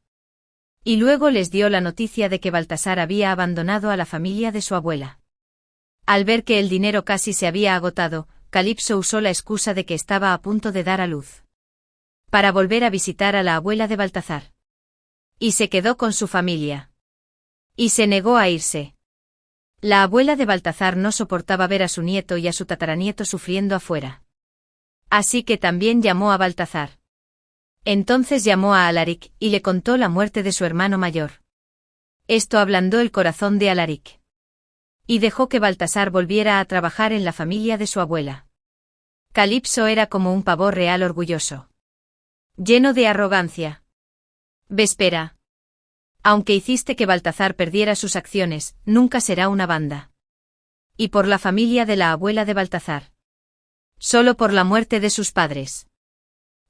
Y luego les dio la noticia de que Baltasar había abandonado a la familia de su abuela. Al ver que el dinero casi se había agotado, Calipso usó la excusa de que estaba a punto de dar a luz para volver a visitar a la abuela de Baltazar. Y se quedó con su familia. Y se negó a irse. La abuela de Baltazar no soportaba ver a su nieto y a su tataranieto sufriendo afuera. Así que también llamó a Baltazar. Entonces llamó a Alaric y le contó la muerte de su hermano mayor. Esto ablandó el corazón de Alaric. Y dejó que Baltasar volviera a trabajar en la familia de su abuela. Calipso era como un pavo real orgulloso. Lleno de arrogancia. Vespera. Aunque hiciste que Baltazar perdiera sus acciones, nunca será una banda. Y por la familia de la abuela de Baltazar. Solo por la muerte de sus padres.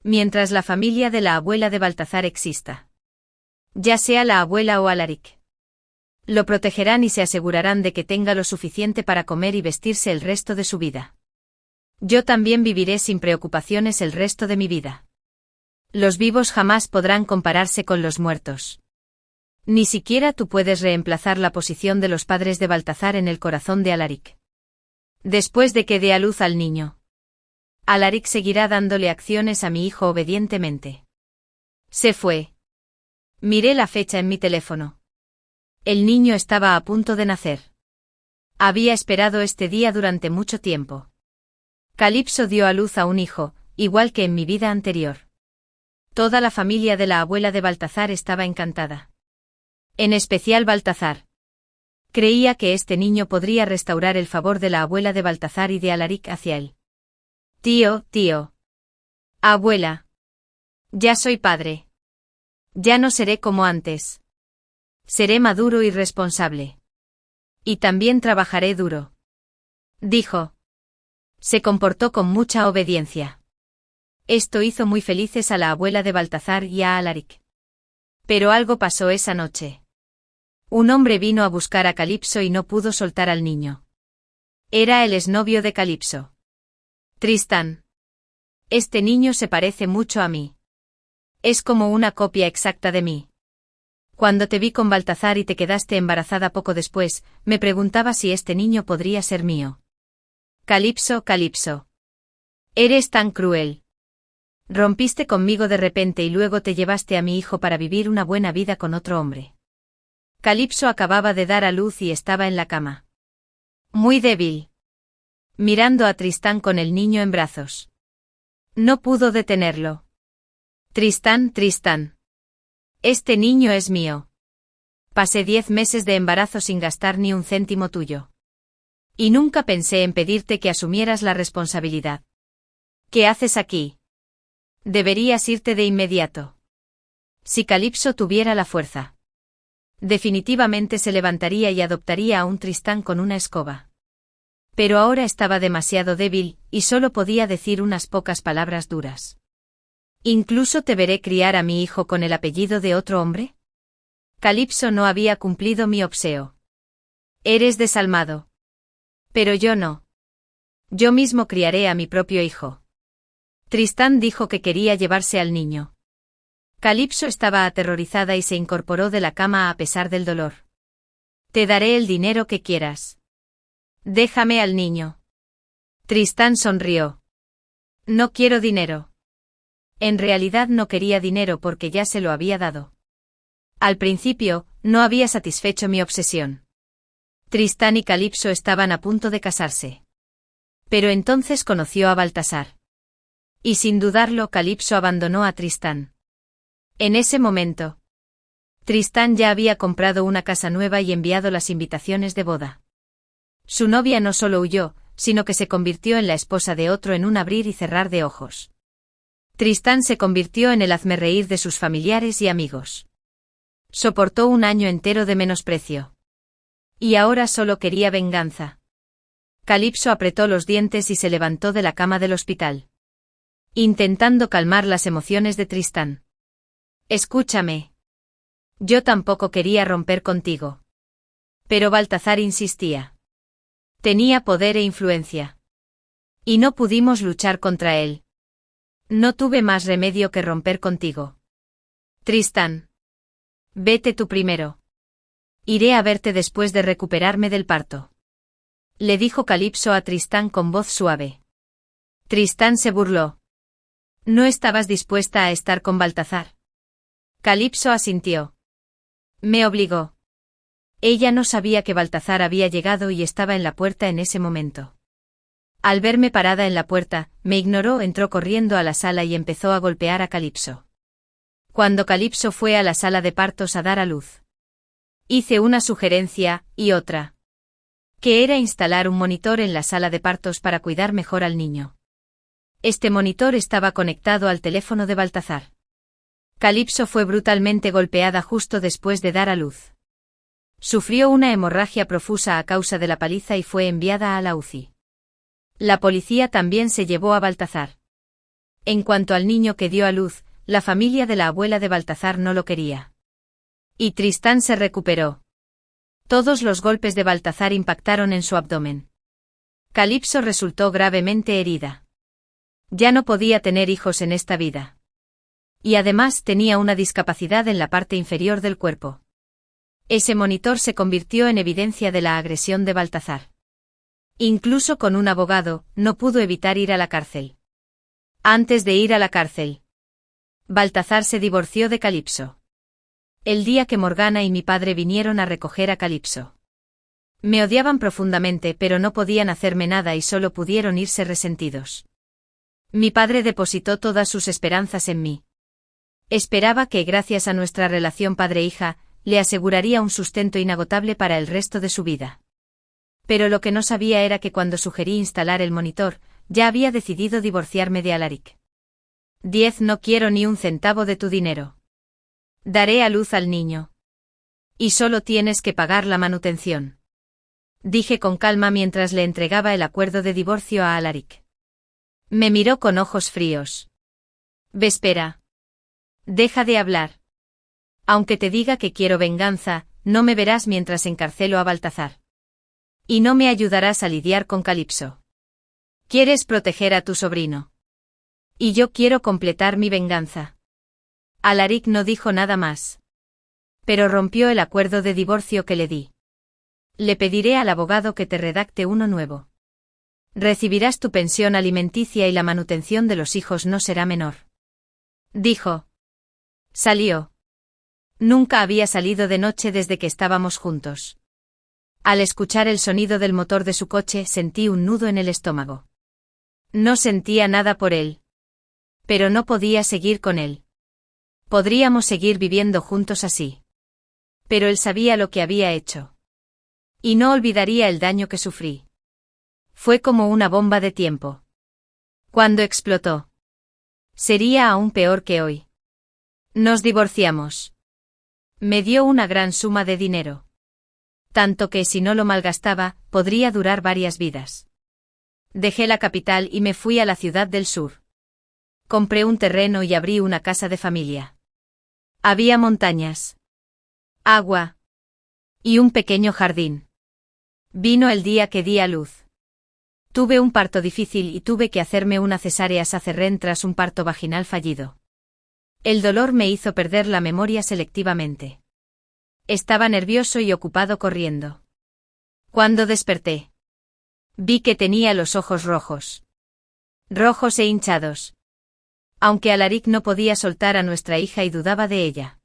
Mientras la familia de la abuela de Baltazar exista. Ya sea la abuela o Alaric. Lo protegerán y se asegurarán de que tenga lo suficiente para comer y vestirse el resto de su vida. Yo también viviré sin preocupaciones el resto de mi vida. Los vivos jamás podrán compararse con los muertos. Ni siquiera tú puedes reemplazar la posición de los padres de Baltazar en el corazón de Alaric. Después de que dé a luz al niño, Alaric seguirá dándole acciones a mi hijo obedientemente. Se fue. Miré la fecha en mi teléfono. El niño estaba a punto de nacer. Había esperado este día durante mucho tiempo. Calipso dio a luz a un hijo, igual que en mi vida anterior. Toda la familia de la abuela de Baltazar estaba encantada. En especial Baltazar. Creía que este niño podría restaurar el favor de la abuela de Baltazar y de Alaric hacia él. Tío. Abuela. Ya soy padre. Ya no seré como antes. Seré maduro y responsable. Y también trabajaré duro. Dijo. Se comportó con mucha obediencia. Esto hizo muy felices a la abuela de Baltazar y a Alaric. Pero algo pasó esa noche. Un hombre vino a buscar a Calipso y no pudo soltar al niño. Era el exnovio de Calipso. Tristán. Este niño se parece mucho a mí. Es como una copia exacta de mí. Cuando te vi con Baltazar y te quedaste embarazada poco después, me preguntaba si este niño podría ser mío. Calipso. Eres tan cruel. Rompiste conmigo de repente y luego te llevaste a mi hijo para vivir una buena vida con otro hombre. Calipso acababa de dar a luz y estaba en la cama. Muy débil. Mirando a Tristán con el niño en brazos. No pudo detenerlo. Tristán. Este niño es mío. Pasé 10 meses de embarazo sin gastar ni un céntimo tuyo. Y nunca pensé en pedirte que asumieras la responsabilidad. ¿Qué haces aquí? Deberías irte de inmediato. Si Calipso tuviera la fuerza. Definitivamente se levantaría y adoptaría a un Tristán con una escoba. Pero ahora estaba demasiado débil, y solo podía decir unas pocas palabras duras. ¿Incluso te veré criar a mi hijo con el apellido de otro hombre? Calipso no había cumplido mi obseo. Eres desalmado. Pero yo no. Yo mismo criaré a mi propio hijo. Tristán dijo que quería llevarse al niño. Calipso estaba aterrorizada y se incorporó de la cama a pesar del dolor. Te daré el dinero que quieras. Déjame al niño. Tristán sonrió. No quiero dinero. En realidad no quería dinero porque ya se lo había dado. Al principio, no había satisfecho mi obsesión. Tristán y Calipso estaban a punto de casarse. Pero entonces conoció a Baltasar. Y sin dudarlo, Calipso abandonó a Tristán. En ese momento, Tristán ya había comprado una casa nueva y enviado las invitaciones de boda. Su novia no solo huyó, sino que se convirtió en la esposa de otro en un abrir y cerrar de ojos. Tristán se convirtió en el hazmerreír de sus familiares y amigos. Soportó un año entero de menosprecio. Y ahora solo quería venganza. Calipso apretó los dientes y se levantó de la cama del hospital. Intentando calmar las emociones de Tristán. Escúchame. Yo tampoco quería romper contigo. Pero Baltazar insistía. Tenía poder e influencia. Y no pudimos luchar contra él. No tuve más remedio que romper contigo. Tristán. Vete tú primero. Iré a verte después de recuperarme del parto. le dijo Calipso a Tristán con voz suave. Tristán se burló. ¿No estabas dispuesta a estar con Baltazar? Calipso asintió. Me obligó. Ella no sabía que Baltazar había llegado y estaba en la puerta en ese momento. Al verme parada en la puerta, me ignoró, entró corriendo a la sala y empezó a golpear a Calipso. Cuando Calipso fue a la sala de partos a dar a luz, hice una sugerencia, y otra. Que era instalar un monitor en la sala de partos para cuidar mejor al niño. Este monitor estaba conectado al teléfono de Baltazar. Calipso fue brutalmente golpeada justo después de dar a luz. Sufrió una hemorragia profusa a causa de la paliza y fue enviada a la UCI. La policía también se llevó a Baltazar. En cuanto al niño que dio a luz, la familia de la abuela de Baltazar no lo quería. Y Tristán se recuperó. Todos los golpes de Baltazar impactaron en su abdomen. Calipso resultó gravemente herida. Ya no podía tener hijos en esta vida. Y además tenía una discapacidad en la parte inferior del cuerpo. Ese monitor se convirtió en evidencia de la agresión de Baltazar. Incluso con un abogado, no pudo evitar ir a la cárcel. Antes de ir a la cárcel, Baltazar se divorció de Calipso. El día que Morgana y mi padre vinieron a recoger a Calipso. Me odiaban profundamente, pero no podían hacerme nada y solo pudieron irse resentidos. Mi padre depositó todas sus esperanzas en mí. Esperaba que, gracias a nuestra relación padre-hija, le aseguraría un sustento inagotable para el resto de su vida. Pero lo que no sabía era que cuando sugerí instalar el monitor, ya había decidido divorciarme de Alaric. 10 No quiero ni un centavo de tu dinero. Daré a luz al niño. Y solo tienes que pagar la manutención. Dije con calma mientras le entregaba el acuerdo de divorcio a Alaric. Me miró con ojos fríos. Vespera. Deja de hablar. Aunque te diga que quiero venganza, no me verás mientras encarcelo a Baltazar. Y no me ayudarás a lidiar con Calipso. Quieres proteger a tu sobrino. Y yo quiero completar mi venganza. Alaric no dijo nada más. Pero rompió el acuerdo de divorcio que le di. Le pediré al abogado que te redacte uno nuevo. Recibirás tu pensión alimenticia y la manutención de los hijos no será menor. Dijo. Salió. Nunca había salido de noche desde que estábamos juntos. Al escuchar el sonido del motor de su coche sentí un nudo en el estómago. No sentía nada por él. Pero no podía seguir con él. Podríamos seguir viviendo juntos así. Pero él sabía lo que había hecho. Y no olvidaría el daño que sufrí. Fue como una bomba de tiempo. Cuando explotó. Sería aún peor que hoy. Nos divorciamos. Me dio una gran suma de dinero. Tanto que si no lo malgastaba, podría durar varias vidas. Dejé la capital y me fui a la ciudad del sur. Compré un terreno y abrí una casa de familia. Había montañas, agua y un pequeño jardín. Vino el día que di a luz. Tuve un parto difícil y tuve que hacerme una cesárea C-C-R-N tras un parto vaginal fallido. El dolor me hizo perder la memoria selectivamente. Estaba nervioso y ocupado corriendo. Cuando desperté, vi que tenía los ojos rojos. Rojos e hinchados. Aunque Alaric no podía soltar a nuestra hija y dudaba de ella.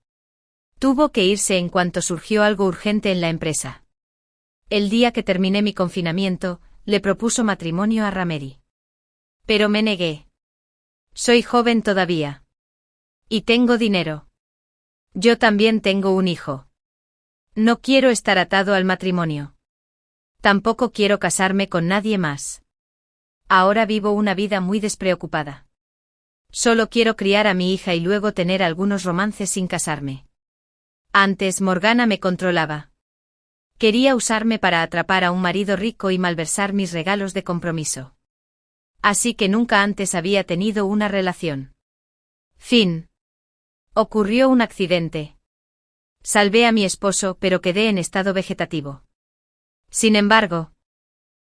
Tuvo que irse en cuanto surgió algo urgente en la empresa. El día que terminé mi confinamiento, le propuso matrimonio a Rameri. Pero me negué. Soy joven todavía. Y tengo dinero. Yo también tengo un hijo. No quiero estar atado al matrimonio. Tampoco quiero casarme con nadie más. Ahora vivo una vida muy despreocupada. Solo quiero criar a mi hija y luego tener algunos romances sin casarme. Antes Morgana me controlaba. Quería usarme para atrapar a un marido rico y malversar mis regalos de compromiso. Así que nunca antes había tenido una relación. Fin. Ocurrió un accidente. Salvé a mi esposo, pero quedé en estado vegetativo. Sin embargo,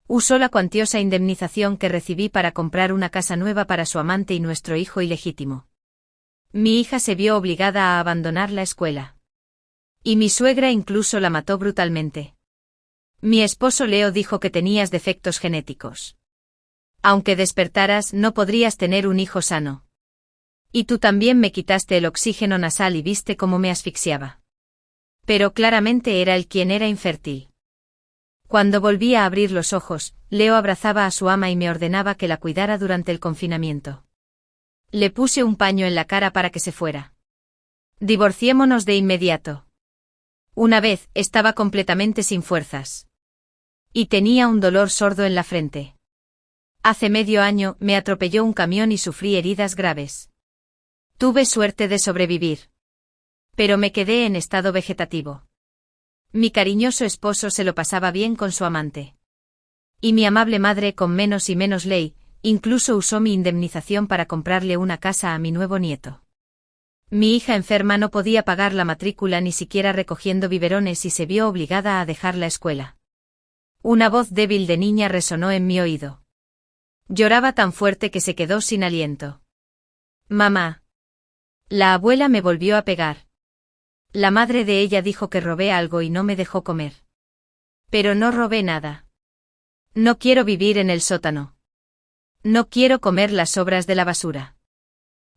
usó la cuantiosa indemnización que recibí para comprar una casa nueva para su amante y nuestro hijo ilegítimo. Mi hija se vio obligada a abandonar la escuela. Y mi suegra incluso la mató brutalmente. Mi esposo Leo dijo que tenías defectos genéticos. Aunque despertaras, no podrías tener un hijo sano. Y tú también me quitaste el oxígeno nasal y viste cómo me asfixiaba. Pero claramente era él quien era infértil. Cuando volví a abrir los ojos, Leo abrazaba a su ama y me ordenaba que la cuidara durante el confinamiento. Le puse un paño en la cara para que se fuera. Divorciémonos de inmediato. Una vez, estaba completamente sin fuerzas. Y tenía un dolor sordo en la frente. Hace medio año, me atropelló un camión y sufrí heridas graves. Tuve suerte de sobrevivir. Pero me quedé en estado vegetativo. Mi cariñoso esposo se lo pasaba bien con su amante. Y mi amable madre, con menos y menos ley, incluso usó mi indemnización para comprarle una casa a mi nuevo nieto. Mi hija enferma no podía pagar la matrícula ni siquiera recogiendo biberones y se vio obligada a dejar la escuela. Una voz débil de niña resonó en mi oído. Lloraba tan fuerte que se quedó sin aliento. Mamá. La abuela me volvió a pegar. La madre de ella dijo que robé algo y no me dejó comer. Pero no robé nada. No quiero vivir en el sótano. No quiero comer las sobras de la basura.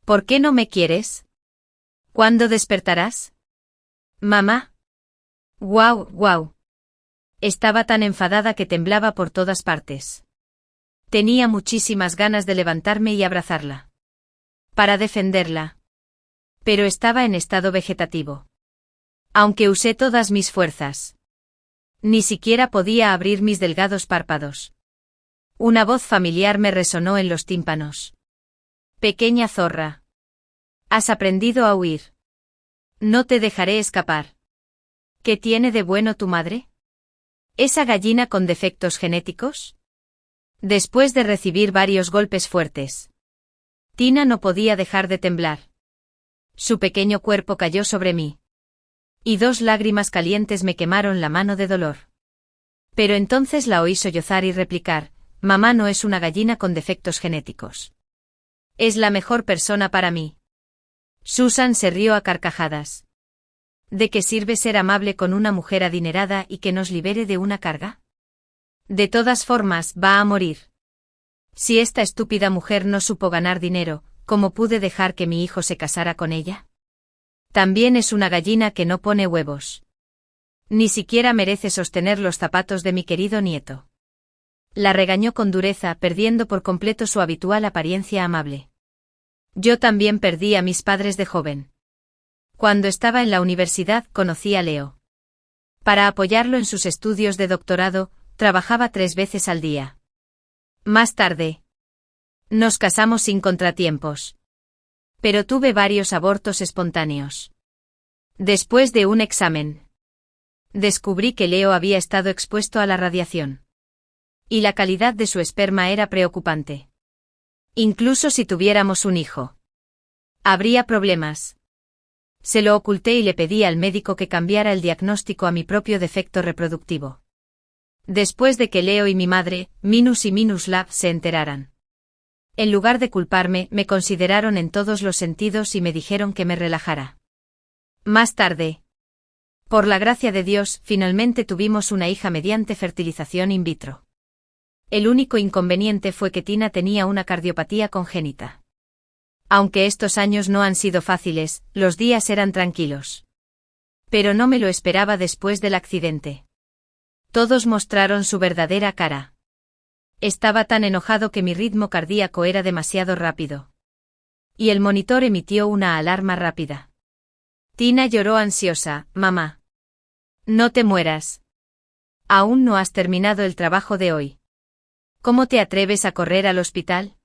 ¿Por qué no me quieres? ¿Cuándo despertarás? Mamá. Guau, guau. Estaba tan enfadada que temblaba por todas partes. Tenía muchísimas ganas de levantarme y abrazarla. Para defenderla. Pero estaba en estado vegetativo. Aunque usé todas mis fuerzas. Ni siquiera podía abrir mis delgados párpados. Una voz familiar me resonó en los tímpanos. Pequeña zorra. Has aprendido a huir. No te dejaré escapar. ¿Qué tiene de bueno tu madre? ¿Esa gallina con defectos genéticos? Después de recibir varios golpes fuertes, Tina no podía dejar de temblar. Su pequeño cuerpo cayó sobre mí. Y 2 lágrimas calientes me quemaron la mano de dolor. Pero entonces la oí sollozar y replicar: mamá no es una gallina con defectos genéticos. Es la mejor persona para mí. Susan se rió a carcajadas. ¿De qué sirve ser amable con una mujer adinerada y que nos libere de una carga? De todas formas, va a morir. Si esta estúpida mujer no supo ganar dinero, ¿cómo pude dejar que mi hijo se casara con ella? También es una gallina que no pone huevos. Ni siquiera merece sostener los zapatos de mi querido nieto. La regañó con dureza, perdiendo por completo su habitual apariencia amable. Yo también perdí a mis padres de joven. Cuando estaba en la universidad conocí a Leo. Para apoyarlo en sus estudios de doctorado, trabajaba 3 veces al día. Más tarde, nos casamos sin contratiempos. Pero tuve varios abortos espontáneos. Después de un examen, descubrí que Leo había estado expuesto a la radiación. Y la calidad de su esperma era preocupante. Incluso si tuviéramos un hijo, habría problemas. Se lo oculté y le pedí al médico que cambiara el diagnóstico a mi propio defecto reproductivo. Después de que Leo y mi madre, Minus y Minus Lab, se enteraran. En lugar de culparme, me consideraron en todos los sentidos y me dijeron que me relajara. Más tarde, por la gracia de Dios, finalmente tuvimos una hija mediante fertilización in vitro. El único inconveniente fue que Tina tenía una cardiopatía congénita. Aunque estos años no han sido fáciles, los días eran tranquilos. Pero no me lo esperaba después del accidente. Todos mostraron su verdadera cara. Estaba tan enojado que mi ritmo cardíaco era demasiado rápido. Y el monitor emitió una alarma rápida. Tina lloró ansiosa: mamá. No te mueras. Aún no has terminado el trabajo de hoy. ¿Cómo te atreves a correr al hospital?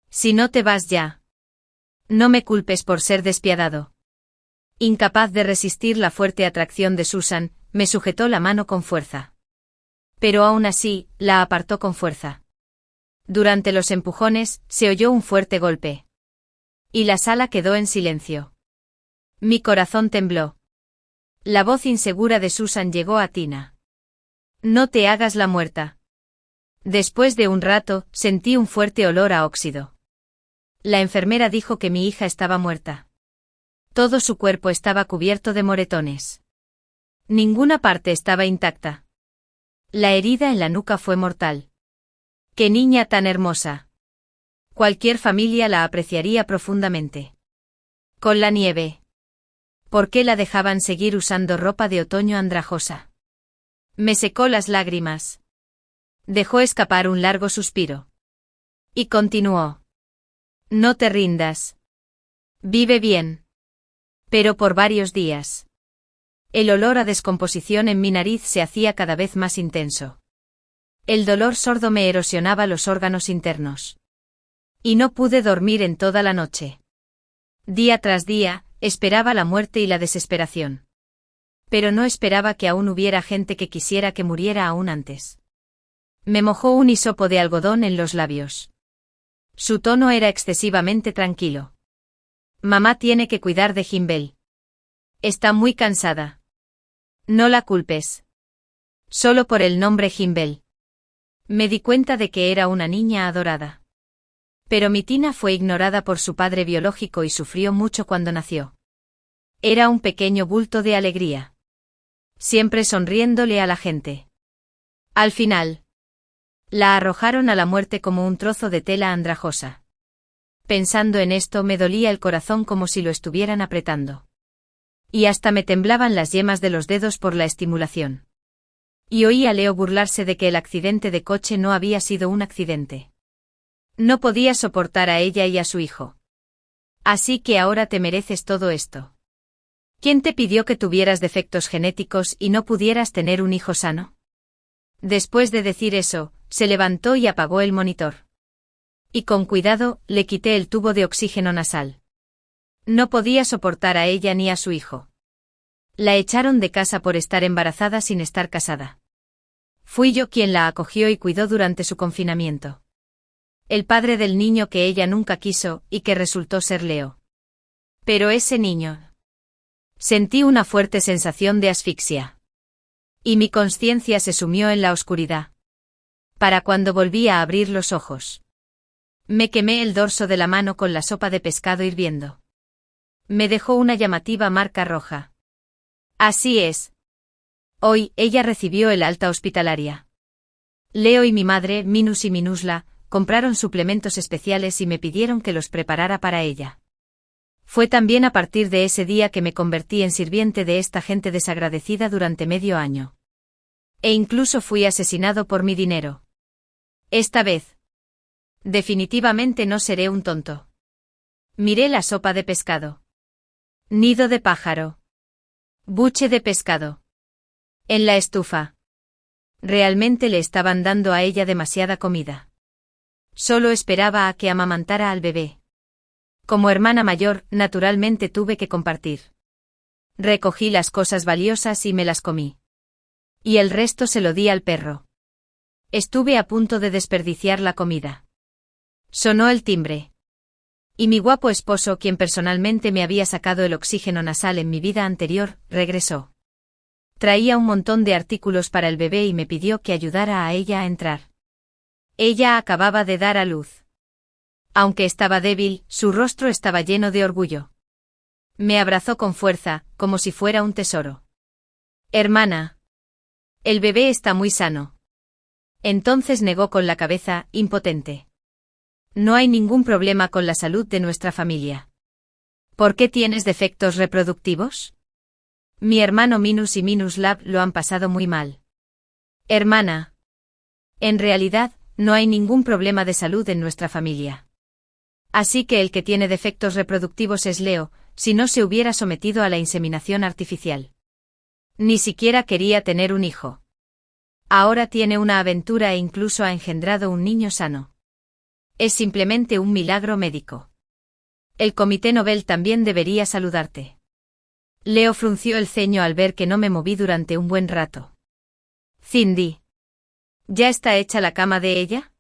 Si no te vas ya. No me culpes por ser despiadado. Incapaz de resistir la fuerte atracción de Susan, me sujetó la mano con fuerza. Pero aún así, la apartó con fuerza. Durante los empujones, se oyó un fuerte golpe. Y la sala quedó en silencio. Mi corazón tembló. La voz insegura de Susan llegó a Tina. No te hagas la muerta. Después de un rato, sentí un fuerte olor a óxido. La enfermera dijo que mi hija estaba muerta. Todo su cuerpo estaba cubierto de moretones. Ninguna parte estaba intacta. La herida en la nuca fue mortal. ¡Qué niña tan hermosa! Cualquier familia la apreciaría profundamente. Con la nieve. ¿Por qué la dejaban seguir usando ropa de otoño andrajosa? Me secó las lágrimas. Dejó escapar un largo suspiro. Y continuó. No te rindas. Vive bien. Pero por varios días. El olor a descomposición en mi nariz se hacía cada vez más intenso. El dolor sordo me erosionaba los órganos internos. Y no pude dormir en toda la noche. Día tras día, esperaba la muerte y la desesperación. Pero no esperaba que aún hubiera gente que quisiera que muriera aún antes. Me mojó un hisopo de algodón en los labios. Su tono era excesivamente tranquilo. Mamá tiene que cuidar de Himbel. Está muy cansada. No la culpes. Solo por el nombre Himbel. Me di cuenta de que era una niña adorada. Pero mi Tina fue ignorada por su padre biológico y sufrió mucho cuando nació. Era un pequeño bulto de alegría. Siempre sonriéndole a la gente. Al final, la arrojaron a la muerte como un trozo de tela andrajosa. Pensando en esto me dolía el corazón como si lo estuvieran apretando. Y hasta me temblaban las yemas de los dedos por la estimulación. Y oí a Leo burlarse de que el accidente de coche no había sido un accidente. No podía soportar a ella y a su hijo. Así que ahora te mereces todo esto. ¿Quién te pidió que tuvieras defectos genéticos y no pudieras tener un hijo sano? Después de decir eso, se levantó y apagó el monitor. Y con cuidado, le quité el tubo de oxígeno nasal. No podía soportar a ella ni a su hijo. La echaron de casa por estar embarazada sin estar casada. Fui yo quien la acogió y cuidó durante su confinamiento. El padre del niño que ella nunca quiso y que resultó ser Leo. Pero ese niño. Sentí una fuerte sensación de asfixia. Y mi conciencia se sumió en la oscuridad. Para cuando volví a abrir los ojos. Me quemé el dorso de la mano con la sopa de pescado hirviendo. Me dejó una llamativa marca roja. Así es. Hoy, ella recibió el alta hospitalaria. Leo y mi madre, Minus y Minusla, compraron suplementos especiales y me pidieron que los preparara para ella. Fue también a partir de ese día que me convertí en sirviente de esta gente desagradecida durante medio año. E incluso fui asesinado por mi dinero. Esta vez. Definitivamente no seré un tonto. Miré la sopa de pescado. Nido de pájaro. Buche de pescado. En la estufa. Realmente le estaban dando a ella demasiada comida. Solo esperaba a que amamantara al bebé. Como hermana mayor, naturalmente tuve que compartir. Recogí las cosas valiosas y me las comí. Y el resto se lo di al perro. Estuve a punto de desperdiciar la comida. Sonó el timbre. Y mi guapo esposo, quien personalmente me había sacado el oxígeno nasal en mi vida anterior, regresó. Traía un montón de artículos para el bebé y me pidió que ayudara a ella a entrar. Ella acababa de dar a luz. Aunque estaba débil, su rostro estaba lleno de orgullo. Me abrazó con fuerza, como si fuera un tesoro. Hermana. El bebé está muy sano. Entonces negó con la cabeza, impotente. No hay ningún problema con la salud de nuestra familia. ¿Por qué tienes defectos reproductivos? Mi hermano Minus y Minuslab lo han pasado muy mal. Hermana. En realidad, no hay ningún problema de salud en nuestra familia. Así que el que tiene defectos reproductivos es Leo, si no se hubiera sometido a la inseminación artificial. Ni siquiera quería tener un hijo. Ahora tiene una aventura e incluso ha engendrado un niño sano. Es simplemente un milagro médico. El Comité Nobel también debería saludarte. Leo frunció el ceño al ver que no me moví durante un buen rato. Cindy. ¿Ya está hecha la cama de ella?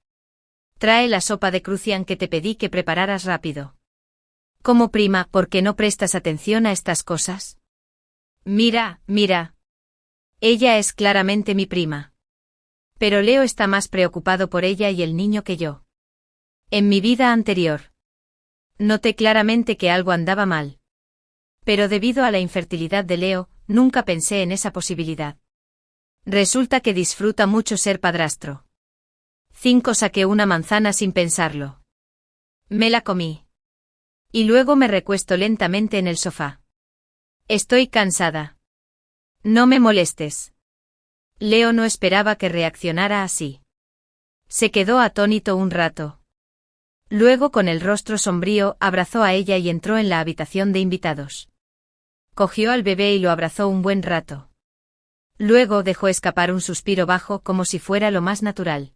Trae la sopa de crucian que te pedí que prepararas rápido. Como prima, ¿por qué no prestas atención a estas cosas? Mira, mira. Ella es claramente mi prima. Pero Leo está más preocupado por ella y el niño que yo. En mi vida anterior. Noté claramente que algo andaba mal. Pero debido a la infertilidad de Leo, nunca pensé en esa posibilidad. Resulta que disfruta mucho ser padrastro. 5. Saqué una manzana sin pensarlo. Me la comí. Y luego me recuesto lentamente en el sofá. Estoy cansada. No me molestes. Leo no esperaba que reaccionara así. Se quedó atónito un rato. Luego, con el rostro sombrío, abrazó a ella y entró en la habitación de invitados. Cogió al bebé y lo abrazó un buen rato. Luego dejó escapar un suspiro bajo como si fuera lo más natural.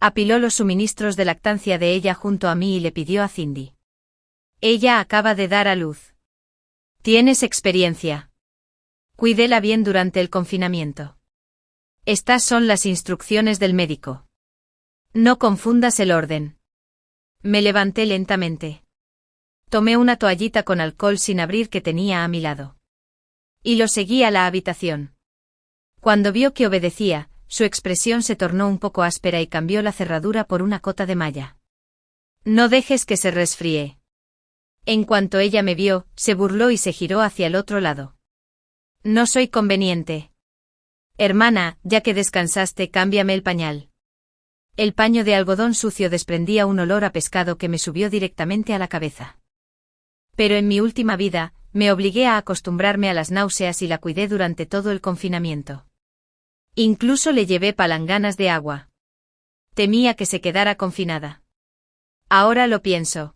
Apiló los suministros de lactancia de ella junto a mí y le pidió a Cindy. Ella acaba de dar a luz. ¿Tienes experiencia? Cuídela bien durante el confinamiento. Estas son las instrucciones del médico. No confundas el orden. Me levanté lentamente. Tomé una toallita con alcohol sin abrir que tenía a mi lado. Y lo seguí a la habitación. Cuando vio que obedecía, su expresión se tornó un poco áspera y cambió la cerradura por una cota de malla. No dejes que se resfríe. En cuanto ella me vio, se burló y se giró hacia el otro lado. No soy conveniente. Hermana, ya que descansaste, cámbiame el pañal. El paño de algodón sucio desprendía un olor a pescado que me subió directamente a la cabeza. Pero en mi última vida, me obligué a acostumbrarme a las náuseas y la cuidé durante todo el confinamiento. Incluso le llevé palanganas de agua. Temía que se quedara confinada. Ahora lo pienso.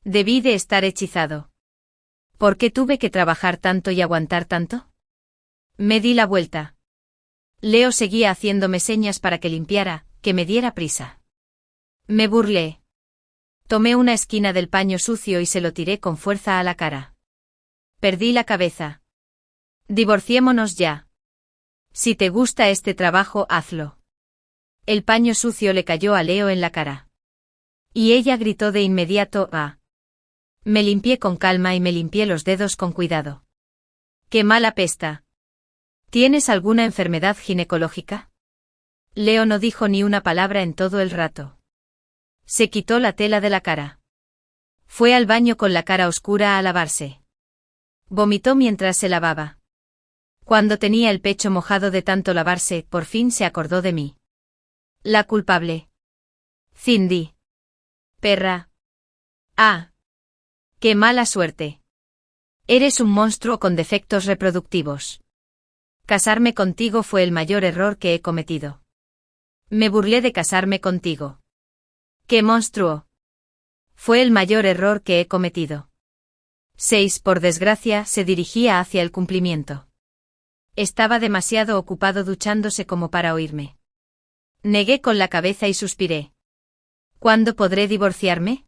Debí de estar hechizado. ¿Por qué tuve que trabajar tanto y aguantar tanto? Me di la vuelta. Leo seguía haciéndome señas para que limpiara, que me diera prisa. Me burlé. Tomé una esquina del paño sucio y se lo tiré con fuerza a la cara. Perdí la cabeza. Divorciémonos ya. Si te gusta este trabajo, hazlo. El paño sucio le cayó a Leo en la cara. Y ella gritó de inmediato, ¡ah! Me limpié con calma y me limpié los dedos con cuidado. ¡Qué mal apesta! ¿Tienes alguna enfermedad ginecológica? Leo no dijo ni una palabra en todo el rato. Se quitó la tela de la cara. Fue al baño con la cara oscura a lavarse. Vomitó mientras se lavaba. Cuando tenía el pecho mojado de tanto lavarse, por fin se acordó de mí. La culpable. Cindy. Perra. Ah. Qué mala suerte. Eres un monstruo con defectos reproductivos. Casarme contigo fue el mayor error que he cometido. Me burlé de casarme contigo. ¡Qué monstruo! Fue el mayor error que he cometido. 6. Por desgracia, se dirigía hacia el cumplimiento. Estaba demasiado ocupado duchándose como para oírme. Negué con la cabeza y suspiré. ¿Cuándo podré divorciarme?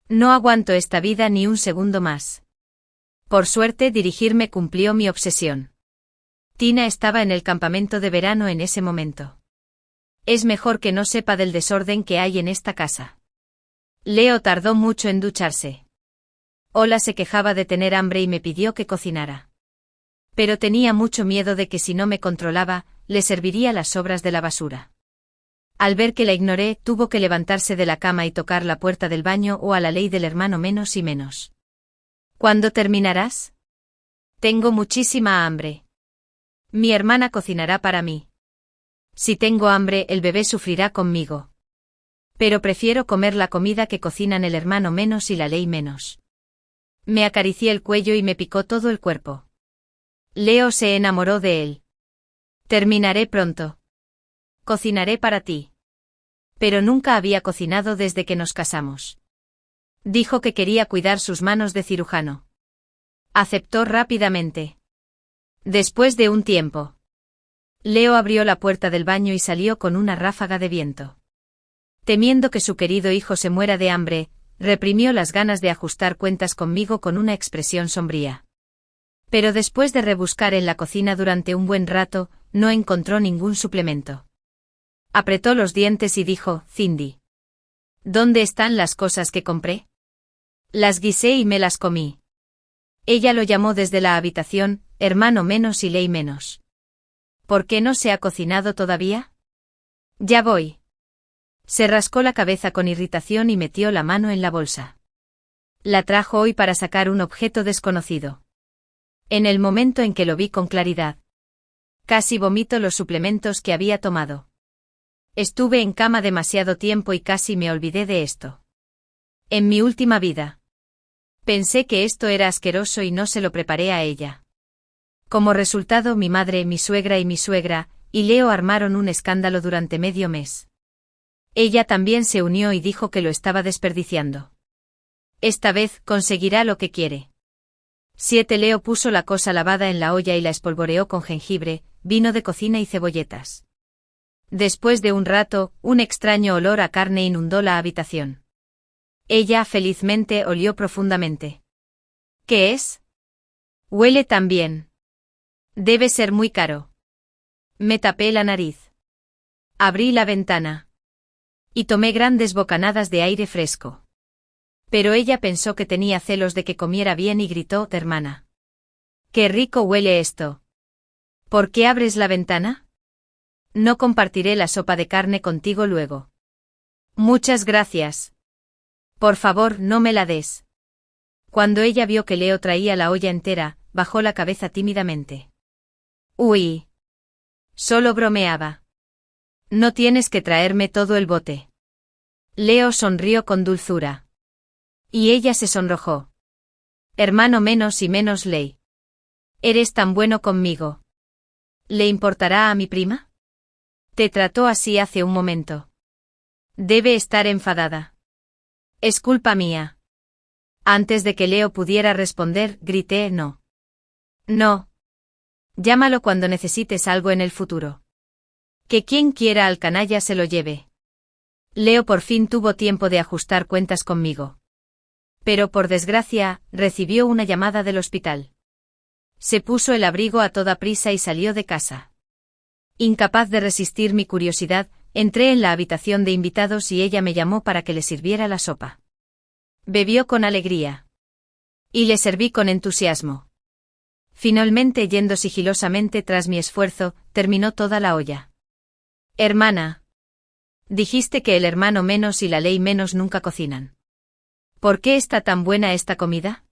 No aguanto esta vida ni un segundo más. Por suerte, dirigirme cumplió mi obsesión. Tina estaba en el campamento de verano en ese momento. Es mejor que no sepa del desorden que hay en esta casa. Leo tardó mucho en ducharse. Ola se quejaba de tener hambre y me pidió que cocinara. Pero tenía mucho miedo de que si no me controlaba, le serviría las sobras de la basura. Al ver que la ignoré, tuvo que levantarse de la cama y tocar la puerta del baño o a la ley del hermano menos y menos. ¿Cuándo terminarás? Tengo muchísima hambre. Mi hermana cocinará para mí. Si tengo hambre, el bebé sufrirá conmigo. Pero prefiero comer la comida que cocinan el hermano menos y la ley menos. Me acaricié el cuello y me picó todo el cuerpo. Leo se enamoró de él. Terminaré pronto. Cocinaré para ti. Pero nunca había cocinado desde que nos casamos. Dijo que quería cuidar sus manos de cirujano. Aceptó rápidamente. Después de un tiempo. Leo abrió la puerta del baño y salió con una ráfaga de viento. Temiendo que su querido hijo se muera de hambre, reprimió las ganas de ajustar cuentas conmigo con una expresión sombría. Pero después de rebuscar en la cocina durante un buen rato, no encontró ningún suplemento. Apretó los dientes y dijo, Cindy. ¿Dónde están las cosas que compré? Las guisé y me las comí. Ella lo llamó desde la habitación, hermano menos y ley menos. ¿Por qué no se ha cocinado todavía? Ya voy. Se rascó la cabeza con irritación y metió la mano en la bolsa. La trajo hoy para sacar un objeto desconocido. En el momento en que lo vi con claridad. Casi vomito los suplementos que había tomado. Estuve en cama demasiado tiempo y casi me olvidé de esto. En mi última vida. Pensé que esto era asqueroso y no se lo preparé a ella. Como resultado, mi madre, mi suegra y Leo armaron un escándalo durante medio mes. Ella también se unió y dijo que lo estaba desperdiciando. Esta vez conseguirá lo que quiere. 7. Leo puso la cosa lavada en la olla y la espolvoreó con jengibre, vino de cocina y cebolletas. Después de un rato, un extraño olor a carne inundó la habitación. Ella felizmente olió profundamente. ¿Qué es? Huele tan bien. Debe ser muy caro. Me tapé la nariz. Abrí la ventana. Y tomé grandes bocanadas de aire fresco. Pero ella pensó que tenía celos de que comiera bien y gritó: «Hermana. ¡Qué rico huele esto! ¿Por qué abres la ventana? No compartiré la sopa de carne contigo luego». «Muchas gracias. Por favor, no me la des». Cuando ella vio que Leo traía la olla entera, bajó la cabeza tímidamente. «Uy. Solo bromeaba. No tienes que traerme todo el bote». Leo sonrió con dulzura. Y ella se sonrojó. «Hermano menos y menos ley. Eres tan bueno conmigo. ¿Le importará a mi prima? Te trató así hace un momento. Debe estar enfadada. Es culpa mía». Antes de que Leo pudiera responder, grité: «No. No. Llámalo cuando necesites algo en el futuro. Que quien quiera al canalla se lo lleve». Leo por fin tuvo tiempo de ajustar cuentas conmigo. Pero por desgracia, recibió una llamada del hospital. Se puso el abrigo a toda prisa y salió de casa. Incapaz de resistir mi curiosidad, entré en la habitación de invitados y ella me llamó para que le sirviera la sopa. Bebió con alegría. Y le serví con entusiasmo. Finalmente, yendo sigilosamente tras mi esfuerzo, terminó toda la olla. «Hermana. Dijiste que el hermano menos y la ley menos nunca cocinan. ¿Por qué está tan buena esta comida?»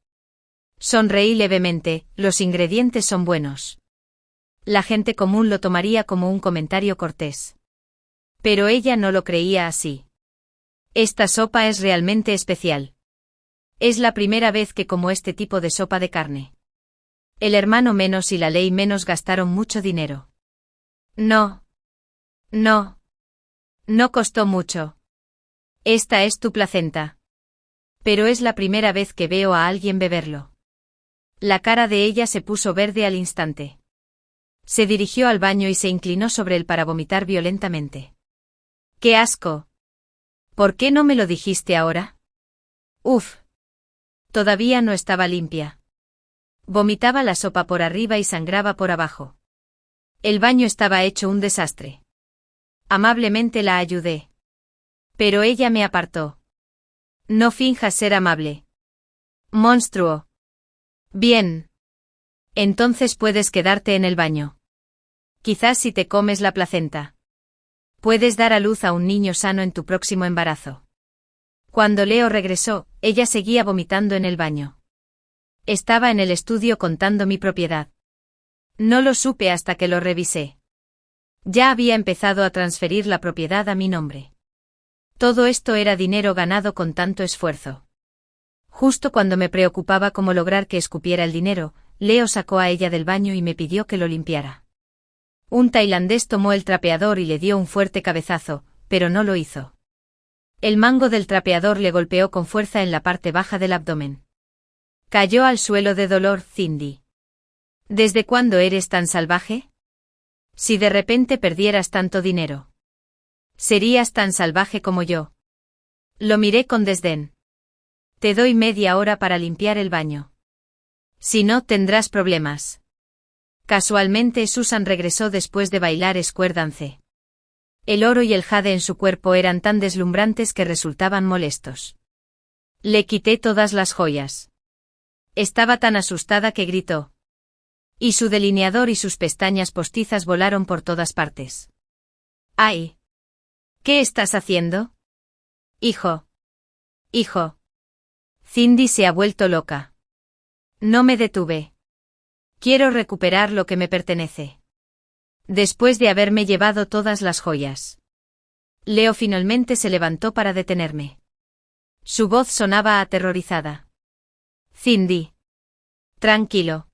Sonreí levemente: «Los ingredientes son buenos». La gente común lo tomaría como un comentario cortés. Pero ella no lo creía así. «Esta sopa es realmente especial. Es la primera vez que como este tipo de sopa de carne. El hermano menos y la ley menos gastaron mucho dinero». «No. No. No costó mucho. Esta es tu placenta. Pero es la primera vez que veo a alguien beberlo». La cara de ella se puso verde al instante. Se dirigió al baño y se inclinó sobre él para vomitar violentamente. «¡Qué asco! ¿Por qué no me lo dijiste ahora?» «Uf. Todavía no estaba limpia». Vomitaba la sopa por arriba y sangraba por abajo. El baño estaba hecho un desastre. Amablemente la ayudé. Pero ella me apartó. «No finjas ser amable. Monstruo». «Bien. Entonces puedes quedarte en el baño. Quizás si te comes la placenta. Puedes dar a luz a un niño sano en tu próximo embarazo». Cuando Leo regresó, ella seguía vomitando en el baño. Estaba en el estudio contando mi propiedad. No lo supe hasta que lo revisé. Ya había empezado a transferir la propiedad a mi nombre. Todo esto era dinero ganado con tanto esfuerzo. Justo cuando me preocupaba cómo lograr que escupiera el dinero, Leo sacó a ella del baño y me pidió que lo limpiara. Un tailandés tomó el trapeador y le dio un fuerte cabezazo, pero no lo hizo. El mango del trapeador le golpeó con fuerza en la parte baja del abdomen. Cayó al suelo de dolor. «Cindy. ¿Desde cuándo eres tan salvaje? Si de repente perdieras tanto dinero, ¿serías tan salvaje como yo?» Lo miré con desdén. «Te doy media hora para limpiar el baño. Si no, tendrás problemas». Casualmente Susan regresó después de bailar square dance. El oro y el jade en su cuerpo eran tan deslumbrantes que resultaban molestos. Le quité todas las joyas. Estaba tan asustada que gritó. Y su delineador y sus pestañas postizas volaron por todas partes. «¡Ay! ¿Qué estás haciendo? Hijo. Hijo». Cindy se ha vuelto loca. No me detuve. Quiero recuperar lo que me pertenece. Después de haberme llevado todas las joyas. Leo finalmente se levantó para detenerme. Su voz sonaba aterrorizada. Cindy. Tranquilo.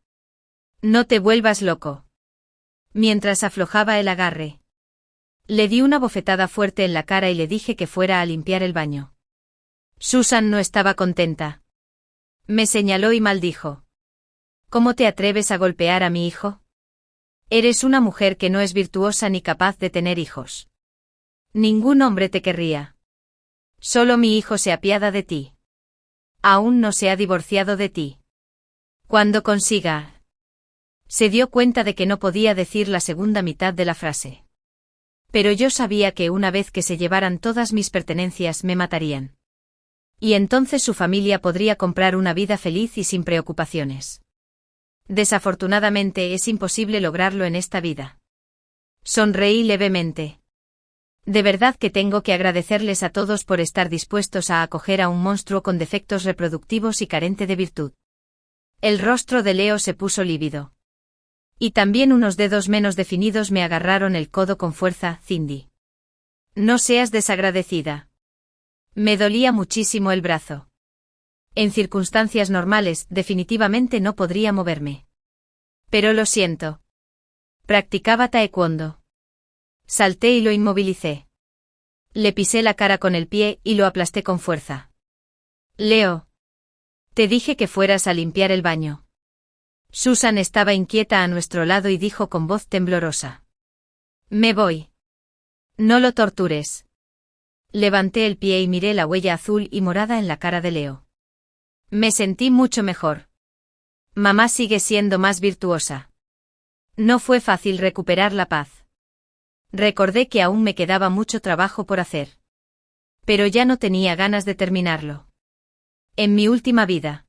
No te vuelvas loco. Mientras aflojaba el agarre. Le di una bofetada fuerte en la cara y le dije que fuera a limpiar el baño. Susan no estaba contenta. Me señaló y maldijo. ¿Cómo te atreves a golpear a mi hijo? Eres una mujer que no es virtuosa ni capaz de tener hijos. Ningún hombre te querría. Solo mi hijo se apiada de ti. Aún no se ha divorciado de ti. Cuando consiga. Se dio cuenta de que no podía decir la segunda mitad de la frase. Pero yo sabía que una vez que se llevaran todas mis pertenencias me matarían. Y entonces su familia podría comprar una vida feliz y sin preocupaciones. Desafortunadamente es imposible lograrlo en esta vida. Sonreí levemente. De verdad que tengo que agradecerles a todos por estar dispuestos a acoger a un monstruo con defectos reproductivos y carente de virtud. El rostro de Leo se puso lívido. Y también unos dedos menos definidos me agarraron el codo con fuerza, Cindy. No seas desagradecida. Me dolía muchísimo el brazo. En circunstancias normales, definitivamente no podría moverme. Pero lo siento. Practicaba taekwondo. Salté y lo inmovilicé. Le pisé la cara con el pie y lo aplasté con fuerza. Leo. Te dije que fueras a limpiar el baño. Susan estaba inquieta a nuestro lado y dijo con voz temblorosa. Me voy. No lo tortures. Levanté el pie y miré la huella azul y morada en la cara de Leo. Me sentí mucho mejor. Mamá sigue siendo más virtuosa. No fue fácil recuperar la paz. Recordé que aún me quedaba mucho trabajo por hacer. Pero ya no tenía ganas de terminarlo. En mi última vida.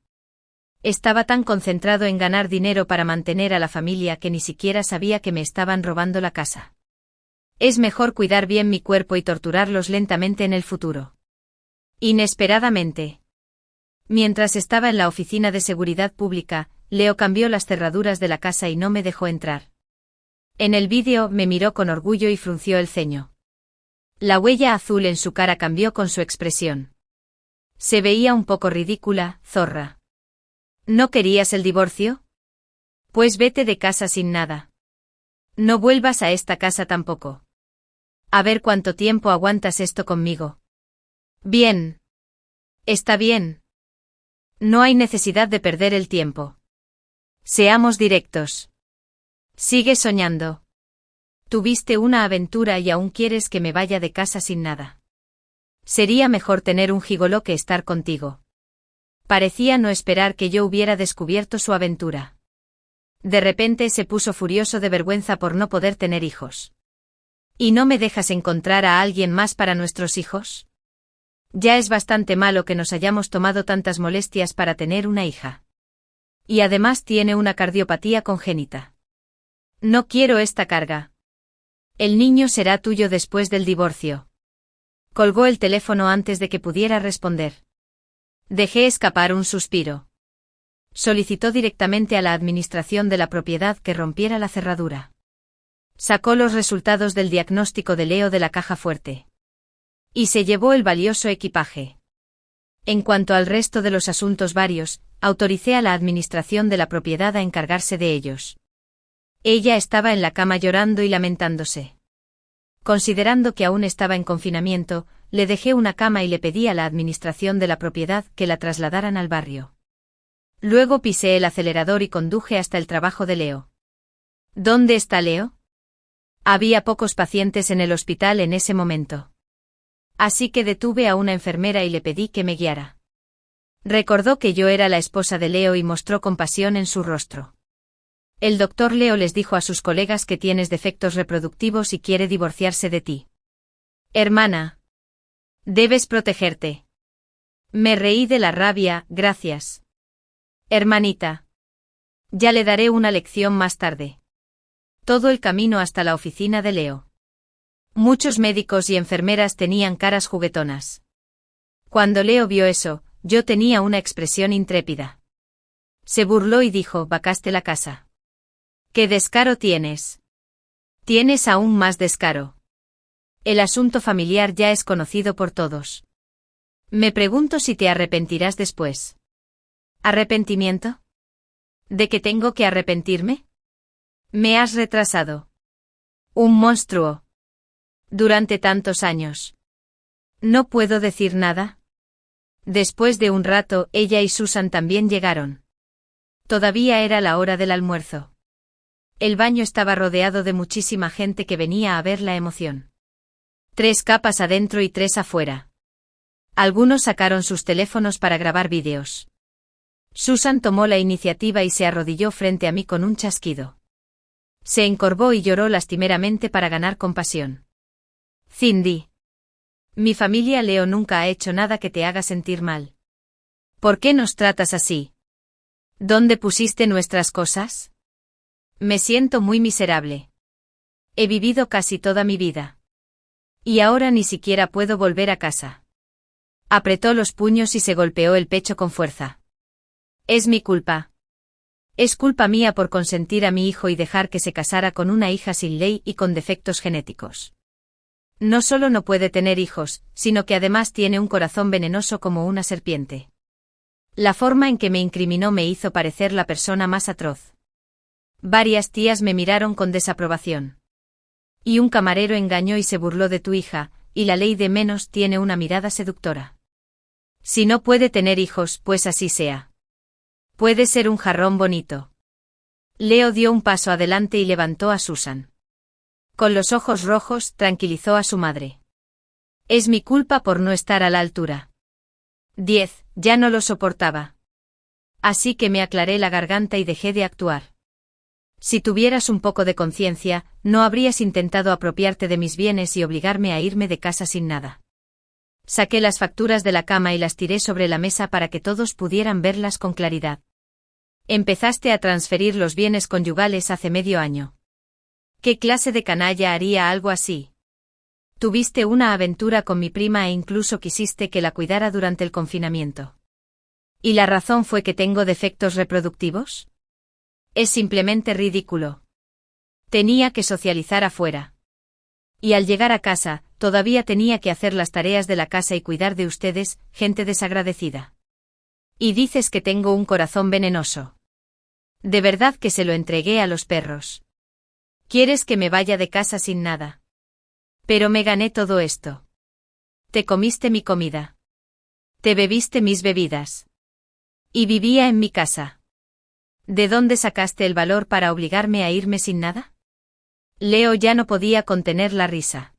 Estaba tan concentrado en ganar dinero para mantener a la familia que ni siquiera sabía que me estaban robando la casa. Es mejor cuidar bien mi cuerpo y torturarlos lentamente en el futuro. Inesperadamente. Mientras estaba en la oficina de seguridad pública, Leo cambió las cerraduras de la casa y no me dejó entrar. En el vídeo me miró con orgullo y frunció el ceño. La huella azul en su cara cambió con su expresión. Se veía un poco ridícula, zorra. ¿No querías el divorcio? Pues vete de casa sin nada. No vuelvas a esta casa tampoco. A ver cuánto tiempo aguantas esto conmigo. Bien. Está bien. No hay necesidad de perder el tiempo. Seamos directos. Sigue soñando. Tuviste una aventura y aún quieres que me vaya de casa sin nada. Sería mejor tener un gigoló que estar contigo. Parecía no esperar que yo hubiera descubierto su aventura. De repente se puso furioso de vergüenza por no poder tener hijos. ¿Y no me dejas encontrar a alguien más para nuestros hijos? Ya es bastante malo que nos hayamos tomado tantas molestias para tener una hija. Y además tiene una cardiopatía congénita. No quiero esta carga. El niño será tuyo después del divorcio. Colgó el teléfono antes de que pudiera responder. Dejé escapar un suspiro. Solicitó directamente a la administración de la propiedad que rompiera la cerradura. Sacó los resultados del diagnóstico de Leo de la caja fuerte. Y se llevó el valioso equipaje. En cuanto al resto de los asuntos varios, autoricé a la administración de la propiedad a encargarse de ellos. Ella estaba en la cama llorando y lamentándose. Considerando que aún estaba en confinamiento, le dejé una cama y le pedí a la administración de la propiedad que la trasladaran al barrio. Luego pisé el acelerador y conduje hasta el trabajo de Leo. ¿Dónde está Leo? Había pocos pacientes en el hospital en ese momento. Así que detuve a una enfermera y le pedí que me guiara. Recordó que yo era la esposa de Leo y mostró compasión en su rostro. El doctor Leo les dijo a sus colegas que tienes defectos reproductivos y quiere divorciarse de ti. Hermana. Debes protegerte. Me reí de la rabia, gracias. Hermanita. Ya le daré una lección más tarde. Todo el camino hasta la oficina de Leo. Muchos médicos y enfermeras tenían caras juguetonas. Cuando Leo vio eso, yo tenía una expresión intrépida. Se burló y dijo, vacaste la casa. ¡Qué descaro tienes! Tienes aún más descaro. El asunto familiar ya es conocido por todos. Me pregunto si te arrepentirás después. ¿Arrepentimiento? ¿De qué tengo que arrepentirme? Me has retrasado. Un monstruo. Durante tantos años. ¿No puedo decir nada? Después de un rato, ella y Susan también llegaron. Todavía era la hora del almuerzo. El baño estaba rodeado de muchísima gente que venía a ver la emoción. 3 capas adentro y 3 afuera. Algunos sacaron sus teléfonos para grabar vídeos. Susan tomó la iniciativa y se arrodilló frente a mí con un chasquido. Se encorvó y lloró lastimeramente para ganar compasión. Cindy. Mi familia Leo nunca ha hecho nada que te haga sentir mal. ¿Por qué nos tratas así? ¿Dónde pusiste nuestras cosas? Me siento muy miserable. He vivido casi toda mi vida. Y ahora ni siquiera puedo volver a casa. Apretó los puños y se golpeó el pecho con fuerza. Es mi culpa. Es culpa mía por consentir a mi hijo y dejar que se casara con una hija sin ley y con defectos genéticos. No solo no puede tener hijos, sino que además tiene un corazón venenoso como una serpiente. La forma en que me incriminó me hizo parecer la persona más atroz. Varias tías me miraron con desaprobación. Y un camarero engañó y se burló de tu hija, y la ley de menos tiene una mirada seductora. Si no puede tener hijos, pues así sea. Puede ser un jarrón bonito. Leo dio un paso adelante y levantó a Susan. Con los ojos rojos, tranquilizó a su madre. Es mi culpa por no estar a la altura. 10, ya no lo soportaba. Así que me aclaré la garganta y dejé de actuar. Si tuvieras un poco de conciencia, no habrías intentado apropiarte de mis bienes y obligarme a irme de casa sin nada. Saqué las facturas de la cama y las tiré sobre la mesa para que todos pudieran verlas con claridad. Empezaste a transferir los bienes conyugales hace medio año. ¿Qué clase de canalla haría algo así? Tuviste una aventura con mi prima e incluso quisiste que la cuidara durante el confinamiento. ¿Y la razón fue que tengo defectos reproductivos? Es simplemente ridículo. Tenía que socializar afuera. Y al llegar a casa, todavía tenía que hacer las tareas de la casa y cuidar de ustedes, gente desagradecida. Y dices que tengo un corazón venenoso. De verdad que se lo entregué a los perros. ¿Quieres que me vaya de casa sin nada? Pero me gané todo esto. Te comiste mi comida. Te bebiste mis bebidas. Y vivía en mi casa. ¿De dónde sacaste el valor para obligarme a irme sin nada? Leo ya no podía contener la risa.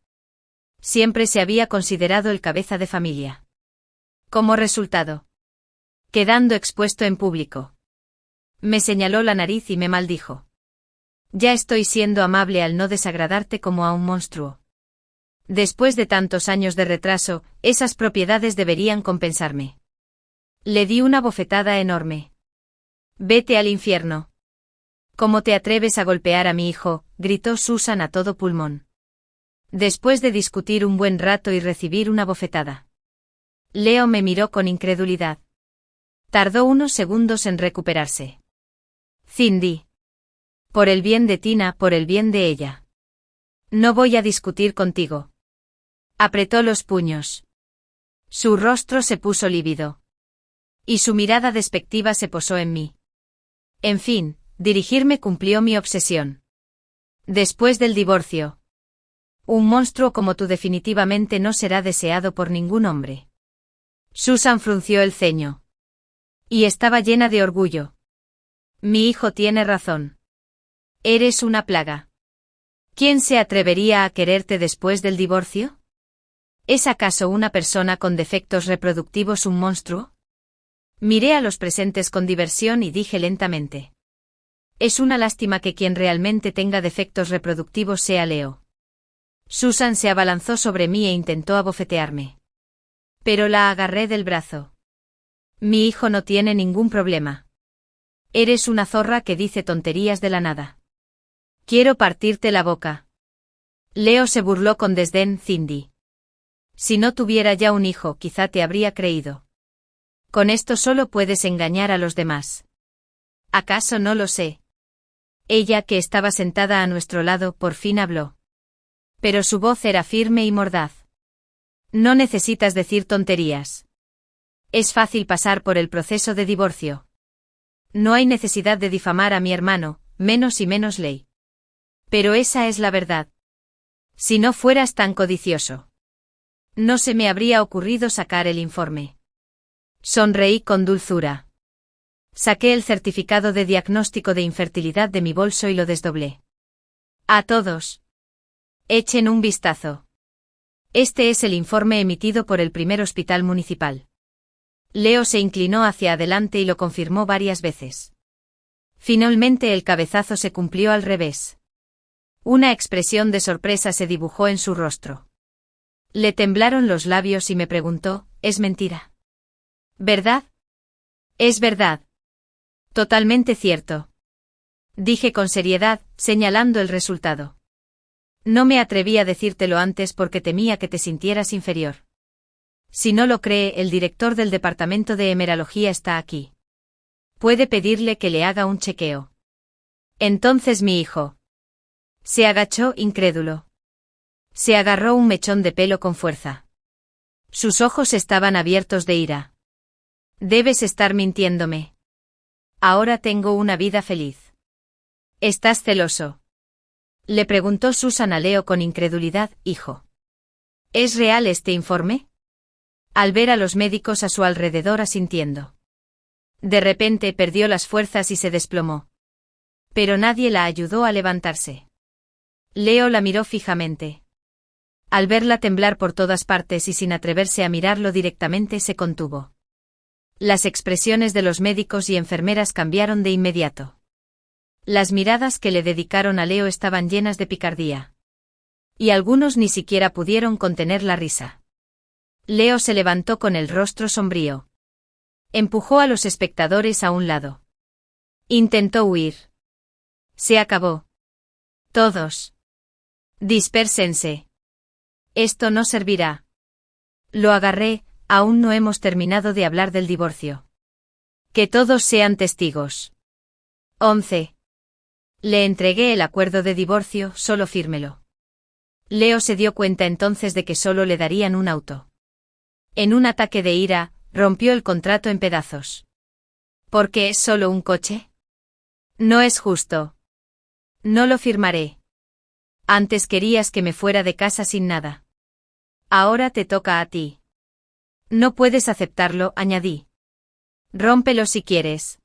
Siempre se había considerado el cabeza de familia. Como resultado, quedando expuesto en público. Me señaló la nariz y me maldijo. Ya estoy siendo amable al no desagradarte como a un monstruo. Después de tantos años de retraso, esas propiedades deberían compensarme. Le di una bofetada enorme. Vete al infierno. ¿Cómo te atreves a golpear a mi hijo?, gritó Susan a todo pulmón. Después de discutir un buen rato y recibir una bofetada. Leo me miró con incredulidad. Tardó unos segundos en recuperarse. Cindy. Por el bien de Tina, por el bien de ella. No voy a discutir contigo. Apretó los puños. Su rostro se puso lívido. Y su mirada despectiva se posó en mí. En fin, dirigirme cumplió mi obsesión. Después del divorcio. Un monstruo como tú definitivamente no será deseado por ningún hombre. Susan frunció el ceño. Y estaba llena de orgullo. Mi hijo tiene razón. Eres una plaga. ¿Quién se atrevería a quererte después del divorcio? ¿Es acaso una persona con defectos reproductivos un monstruo? Miré a los presentes con diversión y dije lentamente. Es una lástima que quien realmente tenga defectos reproductivos sea Leo. Susan se abalanzó sobre mí e intentó abofetearme. Pero la agarré del brazo. Mi hijo no tiene ningún problema. Eres una zorra que dice tonterías de la nada. Quiero partirte la boca. Leo se burló con desdén. Cindy. Si no tuviera ya un hijo, quizá te habría creído. Con esto solo puedes engañar a los demás. ¿Acaso no lo sé? Ella, que estaba sentada a nuestro lado, por fin habló. Pero su voz era firme y mordaz. No necesitas decir tonterías. Es fácil pasar por el proceso de divorcio. No hay necesidad de difamar a mi hermano, menos y menos ley. Pero esa es la verdad. Si no fueras tan codicioso. No se me habría ocurrido sacar el informe. Sonreí con dulzura. Saqué el certificado de diagnóstico de infertilidad de mi bolso y lo desdoblé. A todos. Echen un vistazo. Este es el informe emitido por el primer hospital municipal. Leo se inclinó hacia adelante y lo confirmó varias veces. Finalmente el cabezazo se cumplió al revés. Una expresión de sorpresa se dibujó en su rostro. Le temblaron los labios y me preguntó, ¿es mentira? ¿Verdad? Es verdad. Totalmente cierto. Dije con seriedad, señalando el resultado. No me atreví a decírtelo antes porque temía que te sintieras inferior. Si no lo cree, el director del departamento de hemerología está aquí. Puede pedirle que le haga un chequeo. Entonces mi hijo. Se agachó incrédulo. Se agarró un mechón de pelo con fuerza. Sus ojos estaban abiertos de ira. Debes estar mintiéndome. Ahora tengo una vida feliz. ¿Estás celoso? Le preguntó Susan a Leo con incredulidad, hijo. ¿Es real este informe? Al ver a los médicos a su alrededor asintiendo. De repente perdió las fuerzas y se desplomó. Pero nadie la ayudó a levantarse. Leo la miró fijamente. Al verla temblar por todas partes y sin atreverse a mirarlo directamente se contuvo. Las expresiones de los médicos y enfermeras cambiaron de inmediato. Las miradas que le dedicaron a Leo estaban llenas de picardía. Y algunos ni siquiera pudieron contener la risa. Leo se levantó con el rostro sombrío. Empujó a los espectadores a un lado. Intentó huir. Se acabó. Todos. Dispérsense. Esto no servirá. Lo agarré, aún no hemos terminado de hablar del divorcio. Que todos sean testigos. 11. Le entregué el acuerdo de divorcio, solo fírmelo. Leo se dio cuenta entonces de que solo le darían un auto. En un ataque de ira, rompió el contrato en pedazos. ¿Por qué es solo un coche? No es justo. No lo firmaré. Antes querías que me fuera de casa sin nada. Ahora te toca a ti. No puedes aceptarlo, añadí. Rómpelo si quieres.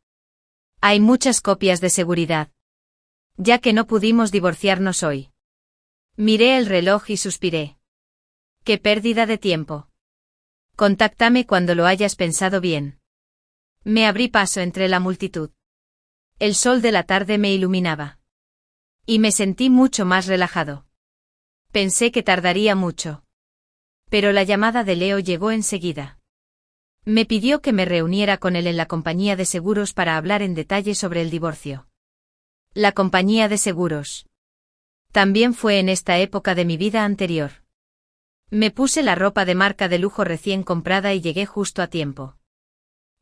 Hay muchas copias de seguridad. Ya que no pudimos divorciarnos hoy. Miré el reloj y suspiré. Qué pérdida de tiempo. Contáctame cuando lo hayas pensado bien. Me abrí paso entre la multitud. El sol de la tarde me iluminaba. Y me sentí mucho más relajado. Pensé que tardaría mucho. Pero la llamada de Leo llegó enseguida. Me pidió que me reuniera con él en la compañía de seguros para hablar en detalle sobre el divorcio. La compañía de seguros. También fue en esta época de mi vida anterior. Me puse la ropa de marca de lujo recién comprada y llegué justo a tiempo.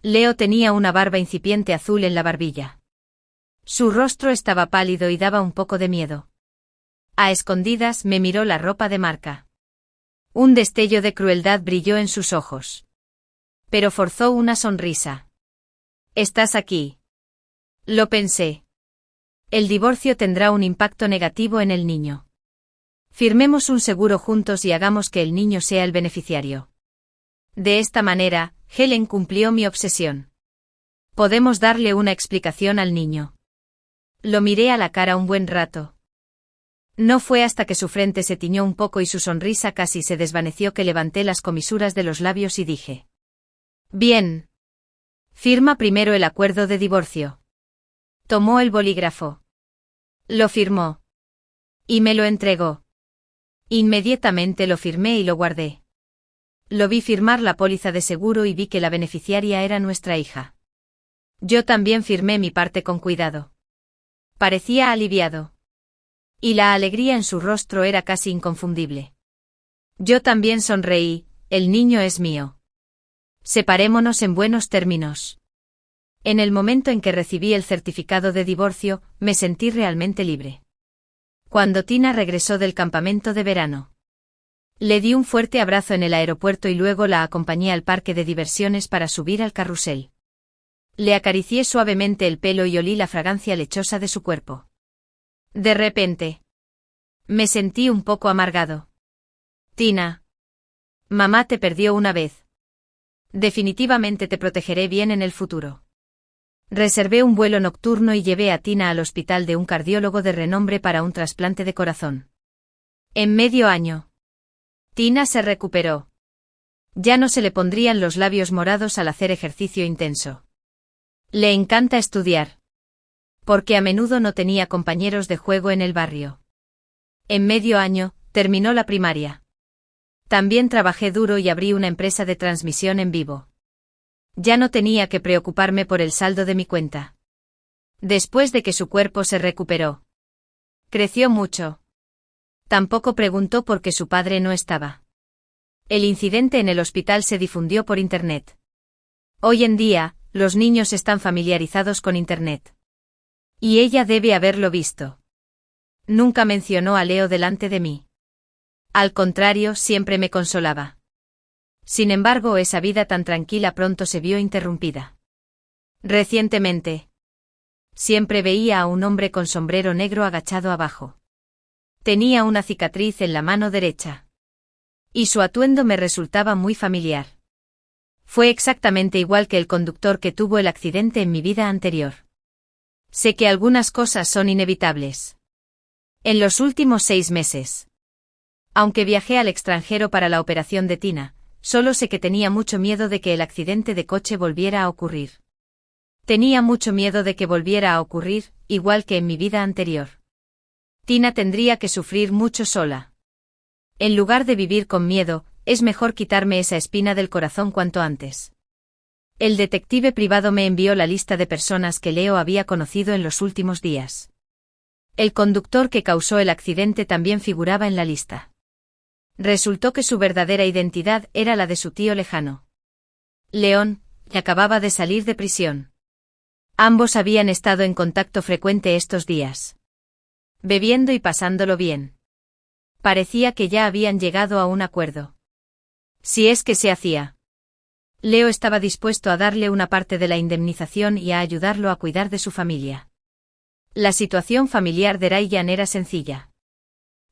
Leo tenía una barba incipiente azul en la barbilla. Su rostro estaba pálido y daba un poco de miedo. A escondidas me miró la ropa de marca. Un destello de crueldad brilló en sus ojos. Pero forzó una sonrisa. ¿Estás aquí? Lo pensé. El divorcio tendrá un impacto negativo en el niño. Firmemos un seguro juntos y hagamos que el niño sea el beneficiario. De esta manera, Helen cumplió mi obsesión. Podemos darle una explicación al niño. Lo miré a la cara un buen rato. No fue hasta que su frente se tiñó un poco y su sonrisa casi se desvaneció que levanté las comisuras de los labios y dije. Bien. Firma primero el acuerdo de divorcio. Tomó el bolígrafo. Lo firmó. Y me lo entregó. Inmediatamente lo firmé y lo guardé. Lo vi firmar la póliza de seguro y vi que la beneficiaria era nuestra hija. Yo también firmé mi parte con cuidado. Parecía aliviado. Y la alegría en su rostro era casi inconfundible. Yo también sonreí, el niño es mío. Separémonos en buenos términos. En el momento en que recibí el certificado de divorcio, me sentí realmente libre. Cuando Tina regresó del campamento de verano, le di un fuerte abrazo en el aeropuerto y luego la acompañé al parque de diversiones para subir al carrusel. Le acaricié suavemente el pelo y olí la fragancia lechosa de su cuerpo. De repente, me sentí un poco amargado. Tina. Mamá te perdió una vez. Definitivamente te protegeré bien en el futuro. Reservé un vuelo nocturno y llevé a Tina al hospital de un cardiólogo de renombre para un trasplante de corazón. En medio año, Tina se recuperó. Ya no se le pondrían los labios morados al hacer ejercicio intenso. Le encanta estudiar. Porque a menudo no tenía compañeros de juego en el barrio. En medio año, terminó la primaria. También trabajé duro y abrí una empresa de transmisión en vivo. Ya no tenía que preocuparme por el saldo de mi cuenta. Después de que su cuerpo se recuperó, creció mucho. Tampoco preguntó por qué su padre no estaba. El incidente en el hospital se difundió por Internet. Hoy en día, los niños están familiarizados con Internet. Y ella debe haberlo visto. Nunca mencionó a Leo delante de mí. Al contrario, siempre me consolaba. Sin embargo, esa vida tan tranquila pronto se vio interrumpida. Recientemente, siempre veía a un hombre con sombrero negro agachado abajo. Tenía una cicatriz en la mano derecha. Y su atuendo me resultaba muy familiar. Fue exactamente igual que el conductor que tuvo el accidente en mi vida anterior. Sé que algunas cosas son inevitables. En los últimos 6 meses. Aunque viajé al extranjero para la operación de Tina, solo sé que tenía mucho miedo de que el accidente de coche volviera a ocurrir. Tenía mucho miedo de que volviera a ocurrir, igual que en mi vida anterior. Tina tendría que sufrir mucho sola. En lugar de vivir con miedo, es mejor quitarme esa espina del corazón cuanto antes. El detective privado me envió la lista de personas que Leo había conocido en los últimos días. El conductor que causó el accidente también figuraba en la lista. Resultó que su verdadera identidad era la de su tío lejano. León, que acababa de salir de prisión. Ambos habían estado en contacto frecuente estos días. Bebiendo y pasándolo bien. Parecía que ya habían llegado a un acuerdo. Si es que se hacía. Leo estaba dispuesto a darle una parte de la indemnización y a ayudarlo a cuidar de su familia. La situación familiar de Ryan era sencilla.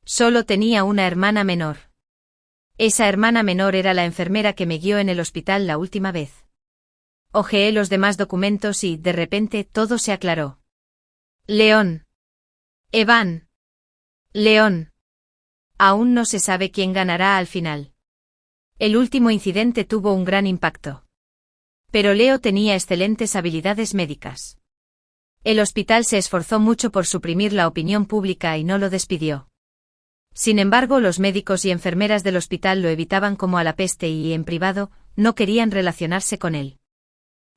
Solo tenía una hermana menor. Esa hermana menor era la enfermera que me guió en el hospital la última vez. Hojeé los demás documentos y, de repente, todo se aclaró. León. Evan. León. Aún no se sabe quién ganará al final. El último incidente tuvo un gran impacto. Pero Leo tenía excelentes habilidades médicas. El hospital se esforzó mucho por suprimir la opinión pública y no lo despidió. Sin embargo, los médicos y enfermeras del hospital lo evitaban como a la peste y, en privado, no querían relacionarse con él.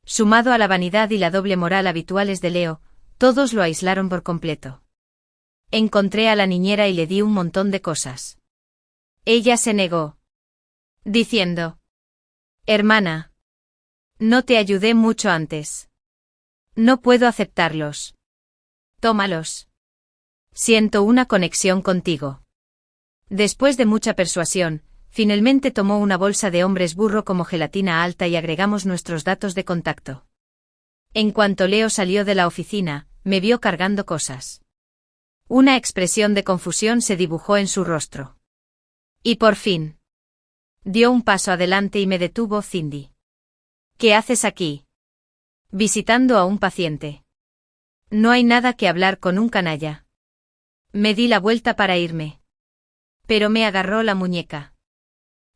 Sumado a la vanidad y la doble moral habituales de Leo, todos lo aislaron por completo. Encontré a la niñera y le di un montón de cosas. Ella se negó, diciendo: «Hermana, no te ayudé mucho antes. No puedo aceptarlos. Tómalos. Siento una conexión contigo». Después de mucha persuasión, finalmente tomó una bolsa de hombres burro como gelatina alta y agregamos nuestros datos de contacto. En cuanto Leo salió de la oficina, me vio cargando cosas. Una expresión de confusión se dibujó en su rostro. Y por fin. Dio un paso adelante y me detuvo. «Cindy. ¿Qué haces aquí?» «Visitando a un paciente. No hay nada que hablar con un canalla». Me di la vuelta para irme. Pero me agarró la muñeca.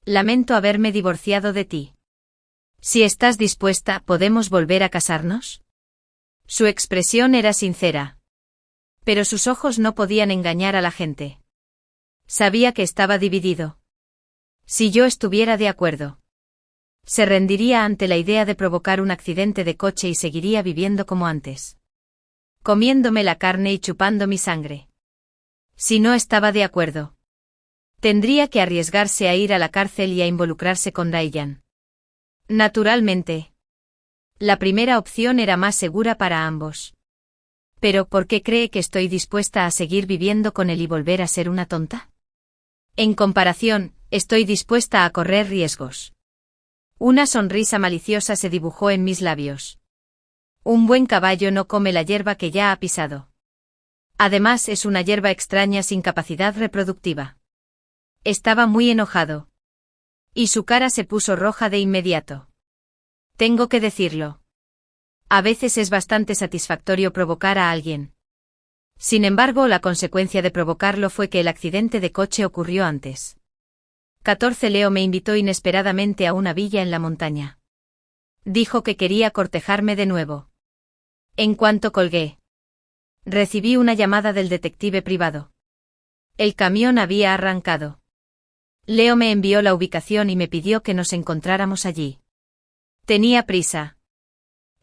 «Lamento haberme divorciado de ti. Si estás dispuesta, ¿podemos volver a casarnos?» Su expresión era sincera. Pero sus ojos no podían engañar a la gente. Sabía que estaba dividido. Si yo estuviera de acuerdo, se rendiría ante la idea de provocar un accidente de coche y seguiría viviendo como antes. Comiéndome la carne y chupando mi sangre. Si no estaba de acuerdo, tendría que arriesgarse a ir a la cárcel y a involucrarse con Ryan. Naturalmente. La primera opción era más segura para ambos. Pero ¿por qué cree que estoy dispuesta a seguir viviendo con él y volver a ser una tonta? En comparación, estoy dispuesta a correr riesgos. Una sonrisa maliciosa se dibujó en mis labios. Un buen caballo no come la hierba que ya ha pisado. Además es una hierba extraña sin capacidad reproductiva. Estaba muy enojado. Y su cara se puso roja de inmediato. Tengo que decirlo. A veces es bastante satisfactorio provocar a alguien. Sin embargo, la consecuencia de provocarlo fue que el accidente de coche ocurrió antes. 14 Leo me invitó inesperadamente a una villa en la montaña. Dijo que quería cortejarme de nuevo. En cuanto colgué, recibí una llamada del detective privado. El camión había arrancado. Leo me envió la ubicación y me pidió que nos encontráramos allí. Tenía prisa.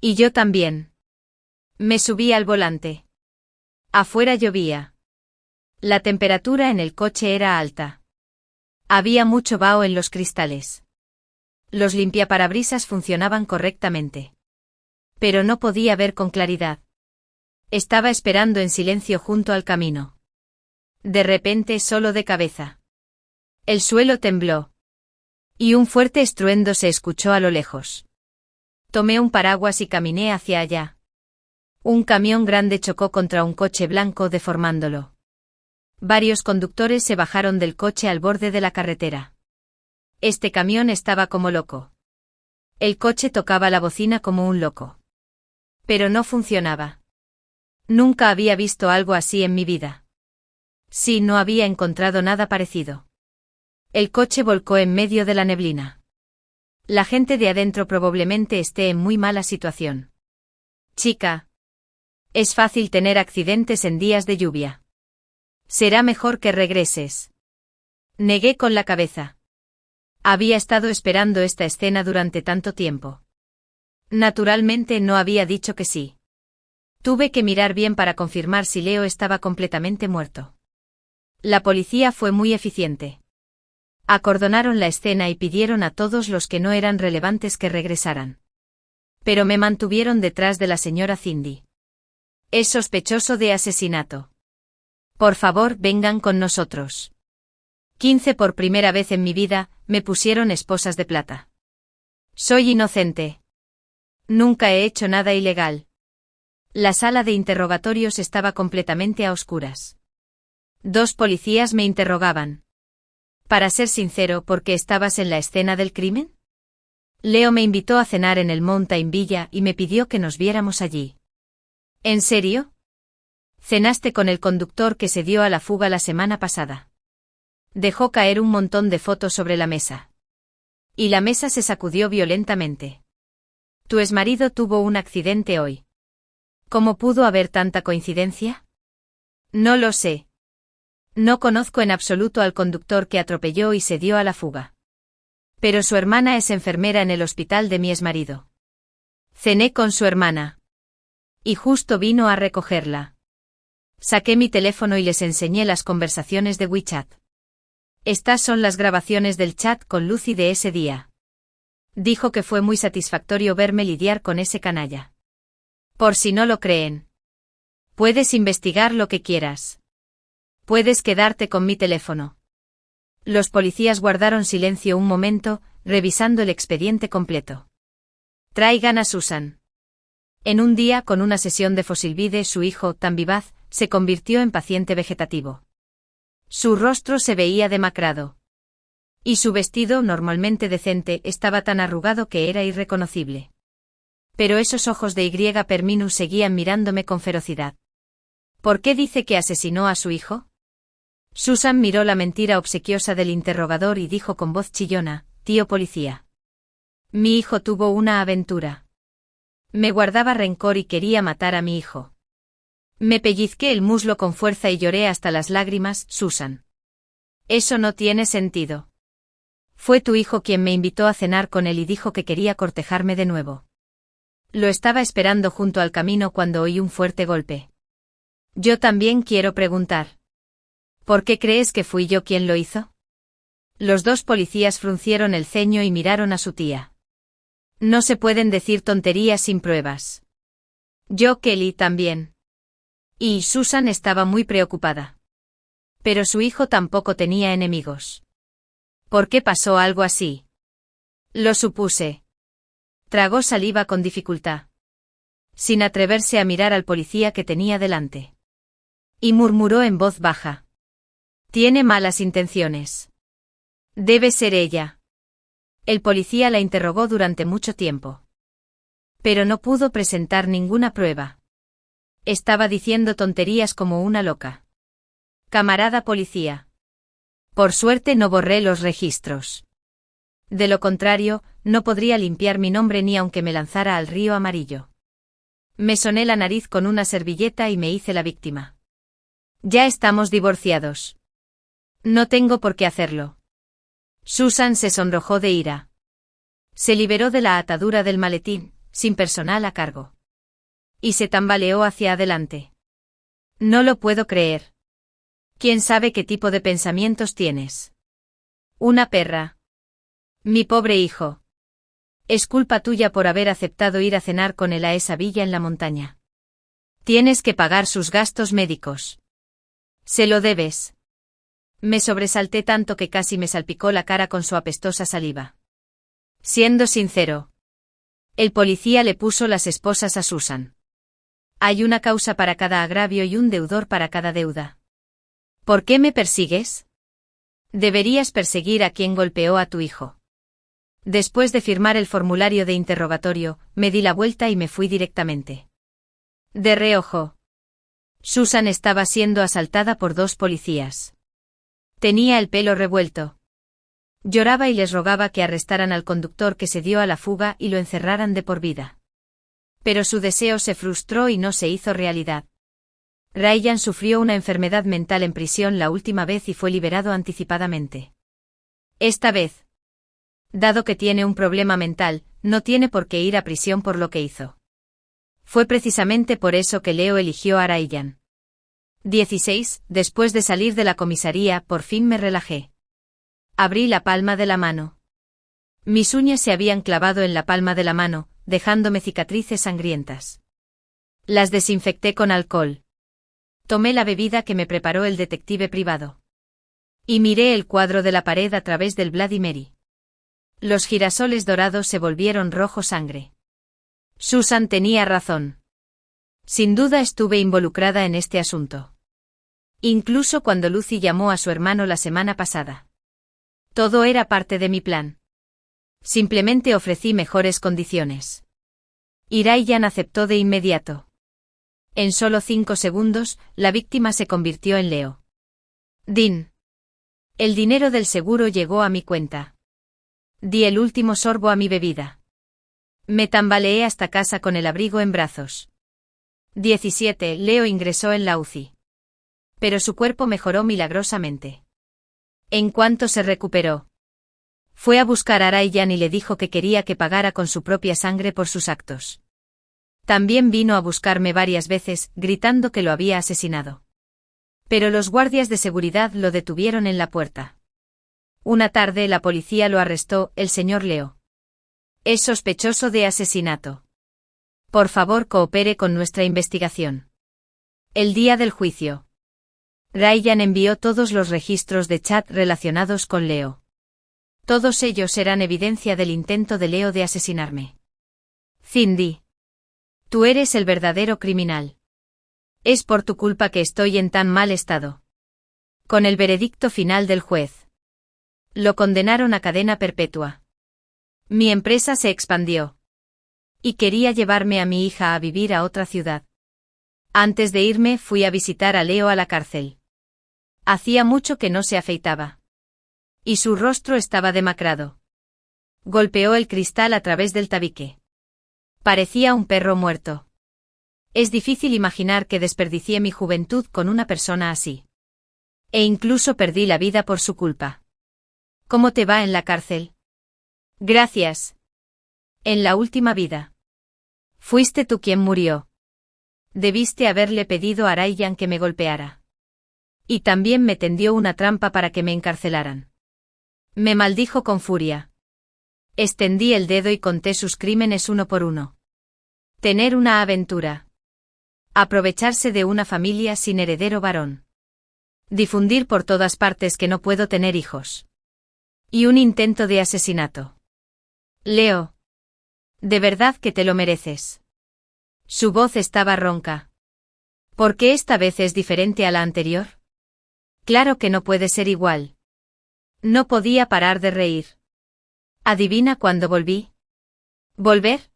Y yo también. Me subí al volante. Afuera llovía. La temperatura en el coche era alta. Había mucho vaho en los cristales. Los limpiaparabrisas funcionaban correctamente. Pero no podía ver con claridad. Estaba esperando en silencio junto al camino. De repente, solo de cabeza. El suelo tembló. Y un fuerte estruendo se escuchó a lo lejos. Tomé un paraguas y caminé hacia allá. Un camión grande chocó contra un coche blanco deformándolo. Varios conductores se bajaron del coche al borde de la carretera. Este camión estaba como loco. El coche tocaba la bocina como un loco. Pero no funcionaba. Nunca había visto algo así en mi vida. Sí, no había encontrado nada parecido. El coche volcó en medio de la neblina. La gente de adentro probablemente esté en muy mala situación. Chica. Es fácil tener accidentes en días de lluvia. Será mejor que regreses. Negué con la cabeza. Había estado esperando esta escena durante tanto tiempo. Naturalmente no había dicho que sí. Tuve que mirar bien para confirmar si Leo estaba completamente muerto. La policía fue muy eficiente. Acordonaron la escena y pidieron a todos los que no eran relevantes que regresaran. Pero me mantuvieron detrás de la señora Cindy. Es sospechoso de asesinato. Por favor, vengan con nosotros. 15 Por primera vez en mi vida, me pusieron esposas de plata. Soy inocente. Nunca he hecho nada ilegal. La sala de interrogatorios estaba completamente a oscuras. 2 policías me interrogaban. Para ser sincero, ¿por qué estabas en la escena del crimen? Leo me invitó a cenar en el Mountain Villa y me pidió que nos viéramos allí. ¿En serio? Cenaste con el conductor que se dio a la fuga la semana pasada. Dejó caer un montón de fotos sobre la mesa. Y la mesa se sacudió violentamente. Tu exmarido tuvo un accidente hoy. ¿Cómo pudo haber tanta coincidencia? No lo sé. No conozco en absoluto al conductor que atropelló y se dio a la fuga. Pero su hermana es enfermera en el hospital de mi exmarido. Cené con su hermana. Y justo vino a recogerla. Saqué mi teléfono y les enseñé las conversaciones de WeChat. Estas son las grabaciones del chat con Lucy de ese día. Dijo que fue muy satisfactorio verme lidiar con ese canalla. Por si no lo creen. Puedes investigar lo que quieras. Puedes quedarte con mi teléfono. Los policías guardaron silencio un momento, revisando el expediente completo. Traigan a Susan. En un día con una sesión de Fosilvide, su hijo, tan vivaz, se convirtió en paciente vegetativo. Su rostro se veía demacrado. Y su vestido, normalmente decente, estaba tan arrugado que era irreconocible. Pero esos ojos de Y Perminus seguían mirándome con ferocidad. ¿Por qué dice que asesinó a su hijo? Susan miró la mentira obsequiosa del interrogador y dijo con voz chillona: tío policía. Mi hijo tuvo una aventura. Me guardaba rencor y quería matar a mi hijo. Me pellizqué el muslo con fuerza y lloré hasta las lágrimas, Susan. Eso no tiene sentido. Fue tu hijo quien me invitó a cenar con él y dijo que quería cortejarme de nuevo. Lo estaba esperando junto al camino cuando oí un fuerte golpe. Yo también quiero preguntar. ¿Por qué crees que fui yo quien lo hizo? Los 2 policías fruncieron el ceño y miraron a su tía. No se pueden decir tonterías sin pruebas. Yo, Kelly, también. Y Susan estaba muy preocupada. Pero su hijo tampoco tenía enemigos. ¿Por qué pasó algo así? Lo supuse. Tragó saliva con dificultad, sin atreverse a mirar al policía que tenía delante. Y murmuró en voz baja. Tiene malas intenciones. Debe ser ella. El policía la interrogó durante mucho tiempo. Pero no pudo presentar ninguna prueba. Estaba diciendo tonterías como una loca. Camarada policía. Por suerte no borré los registros. De lo contrario, no podría limpiar mi nombre ni aunque me lanzara al río amarillo. Me soné la nariz con una servilleta y me hice la víctima. Ya estamos divorciados. No tengo por qué hacerlo. Susan se sonrojó de ira. Se liberó de la atadura del maletín, sin personal a cargo. Y se tambaleó hacia adelante. No lo puedo creer. ¿Quién sabe qué tipo de pensamientos tienes? Una perra. Mi pobre hijo. Es culpa tuya por haber aceptado ir a cenar con él a esa villa en la montaña. Tienes que pagar sus gastos médicos. Se lo debes. Me sobresalté tanto que casi me salpicó la cara con su apestosa saliva. Siendo sincero. El policía le puso las esposas a Susan. Hay una causa para cada agravio y un deudor para cada deuda. ¿Por qué me persigues? Deberías perseguir a quien golpeó a tu hijo. Después de firmar el formulario de interrogatorio, me di la vuelta y me fui directamente. De reojo. Susan estaba siendo asaltada por 2 policías. Tenía el pelo revuelto. Lloraba y les rogaba que arrestaran al conductor que se dio a la fuga y lo encerraran de por vida. Pero su deseo se frustró y no se hizo realidad. Ryan sufrió una enfermedad mental en prisión la última vez y fue liberado anticipadamente. Esta vez, dado que tiene un problema mental, no tiene por qué ir a prisión por lo que hizo. Fue precisamente por eso que Leo eligió a Ryan. 16. Después de salir de la comisaría, por fin me relajé. Abrí la palma de la mano. Mis uñas se habían clavado en la palma de la mano, dejándome cicatrices sangrientas. Las desinfecté con alcohol. Tomé la bebida que me preparó el detective privado. Y miré el cuadro de la pared a través del Bloody Mary. Los girasoles dorados se volvieron rojo sangre. Susan tenía razón. Sin duda estuve involucrada en este asunto. Incluso cuando Lucy llamó a su hermano la semana pasada. Todo era parte de mi plan. Simplemente ofrecí mejores condiciones. Y Ryan aceptó de inmediato. En solo 5 segundos, la víctima se convirtió en Leo. Dean. El dinero del seguro llegó a mi cuenta. Di el último sorbo a mi bebida. Me tambaleé hasta casa con el abrigo en brazos. 17. Leo ingresó en la UCI. Pero su cuerpo mejoró milagrosamente. En cuanto se recuperó, fue a buscar a Ryan y le dijo que quería que pagara con su propia sangre por sus actos. También vino a buscarme varias veces, gritando que lo había asesinado. Pero los guardias de seguridad lo detuvieron en la puerta. Una tarde la policía lo arrestó, el señor Leo. Es sospechoso de asesinato. Por favor, coopere con nuestra investigación. El día del juicio. Ryan envió todos los registros de chat relacionados con Leo. Todos ellos eran evidencia del intento de Leo de asesinarme. Cindy. Tú eres el verdadero criminal. Es por tu culpa que estoy en tan mal estado. Con el veredicto final del juez. Lo condenaron a cadena perpetua. Mi empresa se expandió. Y quería llevarme a mi hija a vivir a otra ciudad. Antes de irme fui a visitar a Leo a la cárcel. Hacía mucho que no se afeitaba. Y su rostro estaba demacrado. Golpeó el cristal a través del tabique. Parecía un perro muerto. Es difícil imaginar que desperdicié mi juventud con una persona así. E incluso perdí la vida por su culpa. ¿Cómo te va en la cárcel? Gracias. En la última vida. Fuiste tú quien murió. Debiste haberle pedido a Ryan que me golpeara. Y también me tendió una trampa para que me encarcelaran. Me maldijo con furia. Extendí el dedo y conté sus crímenes uno por uno. Tener una aventura. Aprovecharse de una familia sin heredero varón. Difundir por todas partes que no puedo tener hijos. Y un intento de asesinato. Leo. De verdad que te lo mereces. Su voz estaba ronca. ¿Por qué esta vez es diferente a la anterior? Claro que no puede ser igual. No podía parar de reír. ¿Adivina cuándo volví? ¿Volver?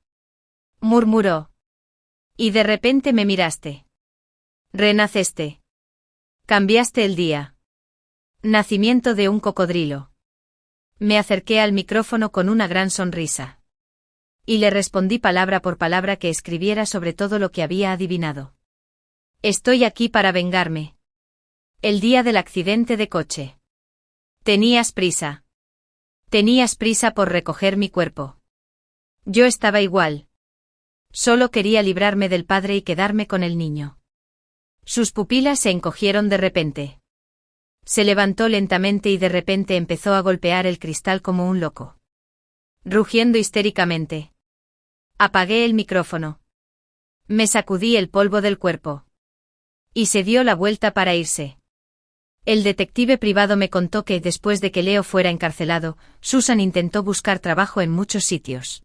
Murmuró. Y de repente me miraste. Renaceste. Cambiaste el día. Nacimiento de un cocodrilo. Me acerqué al micrófono con una gran sonrisa. Y le respondí palabra por palabra que escribiera sobre todo lo que había adivinado. Estoy aquí para vengarme. El día del accidente de coche. Tenías prisa. Tenías prisa por recoger mi cuerpo. Yo estaba igual. Solo quería librarme del padre y quedarme con el niño. Sus pupilas se encogieron de repente. Se levantó lentamente y de repente empezó a golpear el cristal como un loco. Rugiendo histéricamente. Apagué el micrófono. Me sacudí el polvo del cuerpo. Y se dio la vuelta para irse. El detective privado me contó que después de que Leo fuera encarcelado, Susan intentó buscar trabajo en muchos sitios.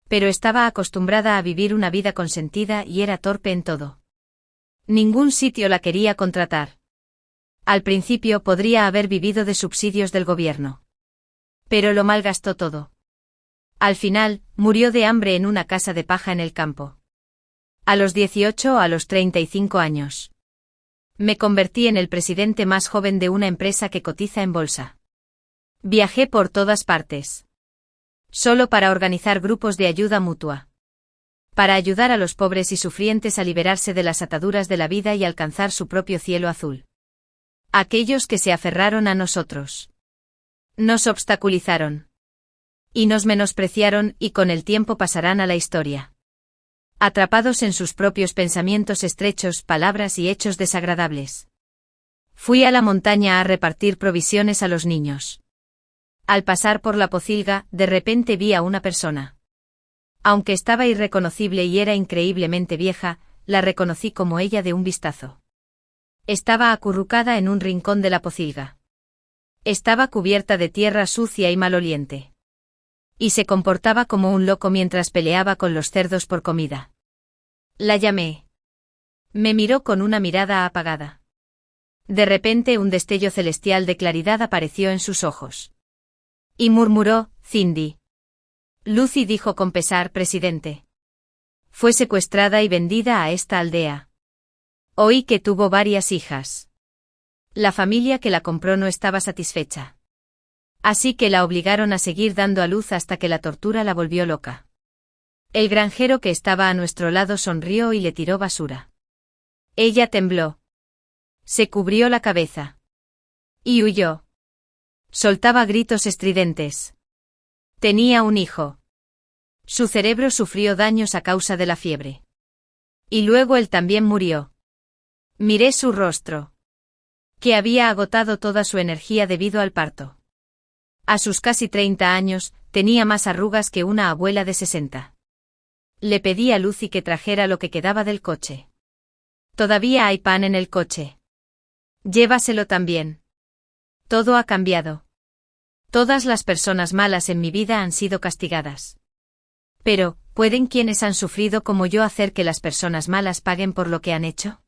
Pero estaba acostumbrada a vivir una vida consentida y era torpe en todo. Ningún sitio la quería contratar. Al principio podría haber vivido de subsidios del gobierno. Pero lo malgastó todo. Al final, murió de hambre en una casa de paja en el campo. A los 18 o a los 35 años. Me convertí en el presidente más joven de una empresa que cotiza en bolsa. Viajé por todas partes. Solo para organizar grupos de ayuda mutua. Para ayudar a los pobres y sufrientes a liberarse de las ataduras de la vida y alcanzar su propio cielo azul. Aquellos que se aferraron a nosotros. Nos obstaculizaron. Y nos menospreciaron y con el tiempo pasarán a la historia. Atrapados en sus propios pensamientos estrechos, palabras y hechos desagradables. Fui a la montaña a repartir provisiones a los niños. Al pasar por la pocilga, de repente vi a una persona. Aunque estaba irreconocible y era increíblemente vieja, la reconocí como ella de un vistazo. Estaba acurrucada en un rincón de la pocilga. Estaba cubierta de tierra sucia y maloliente. Y se comportaba como un loco mientras peleaba con los cerdos por comida. La llamé. Me miró con una mirada apagada. De repente un destello celestial de claridad apareció en sus ojos. Y murmuró, Cindy. Lucy dijo con pesar, presidente. Fue secuestrada y vendida a esta aldea. Oí que tuvo varias hijas. La familia que la compró no estaba satisfecha. Así que la obligaron a seguir dando a luz hasta que la tortura la volvió loca. El granjero que estaba a nuestro lado sonrió y le tiró basura. Ella tembló. Se cubrió la cabeza. Y huyó. Soltaba gritos estridentes. Tenía un hijo. Su cerebro sufrió daños a causa de la fiebre. Y luego él también murió. Miré su rostro. Que había agotado toda su energía debido al parto. A sus casi 30 años, tenía más arrugas que una abuela de 60. Le pedí a Lucy que trajera lo que quedaba del coche. Todavía hay pan en el coche. Llévaselo también. Todo ha cambiado. Todas las personas malas en mi vida han sido castigadas. Pero, ¿pueden quienes han sufrido como yo hacer que las personas malas paguen por lo que han hecho?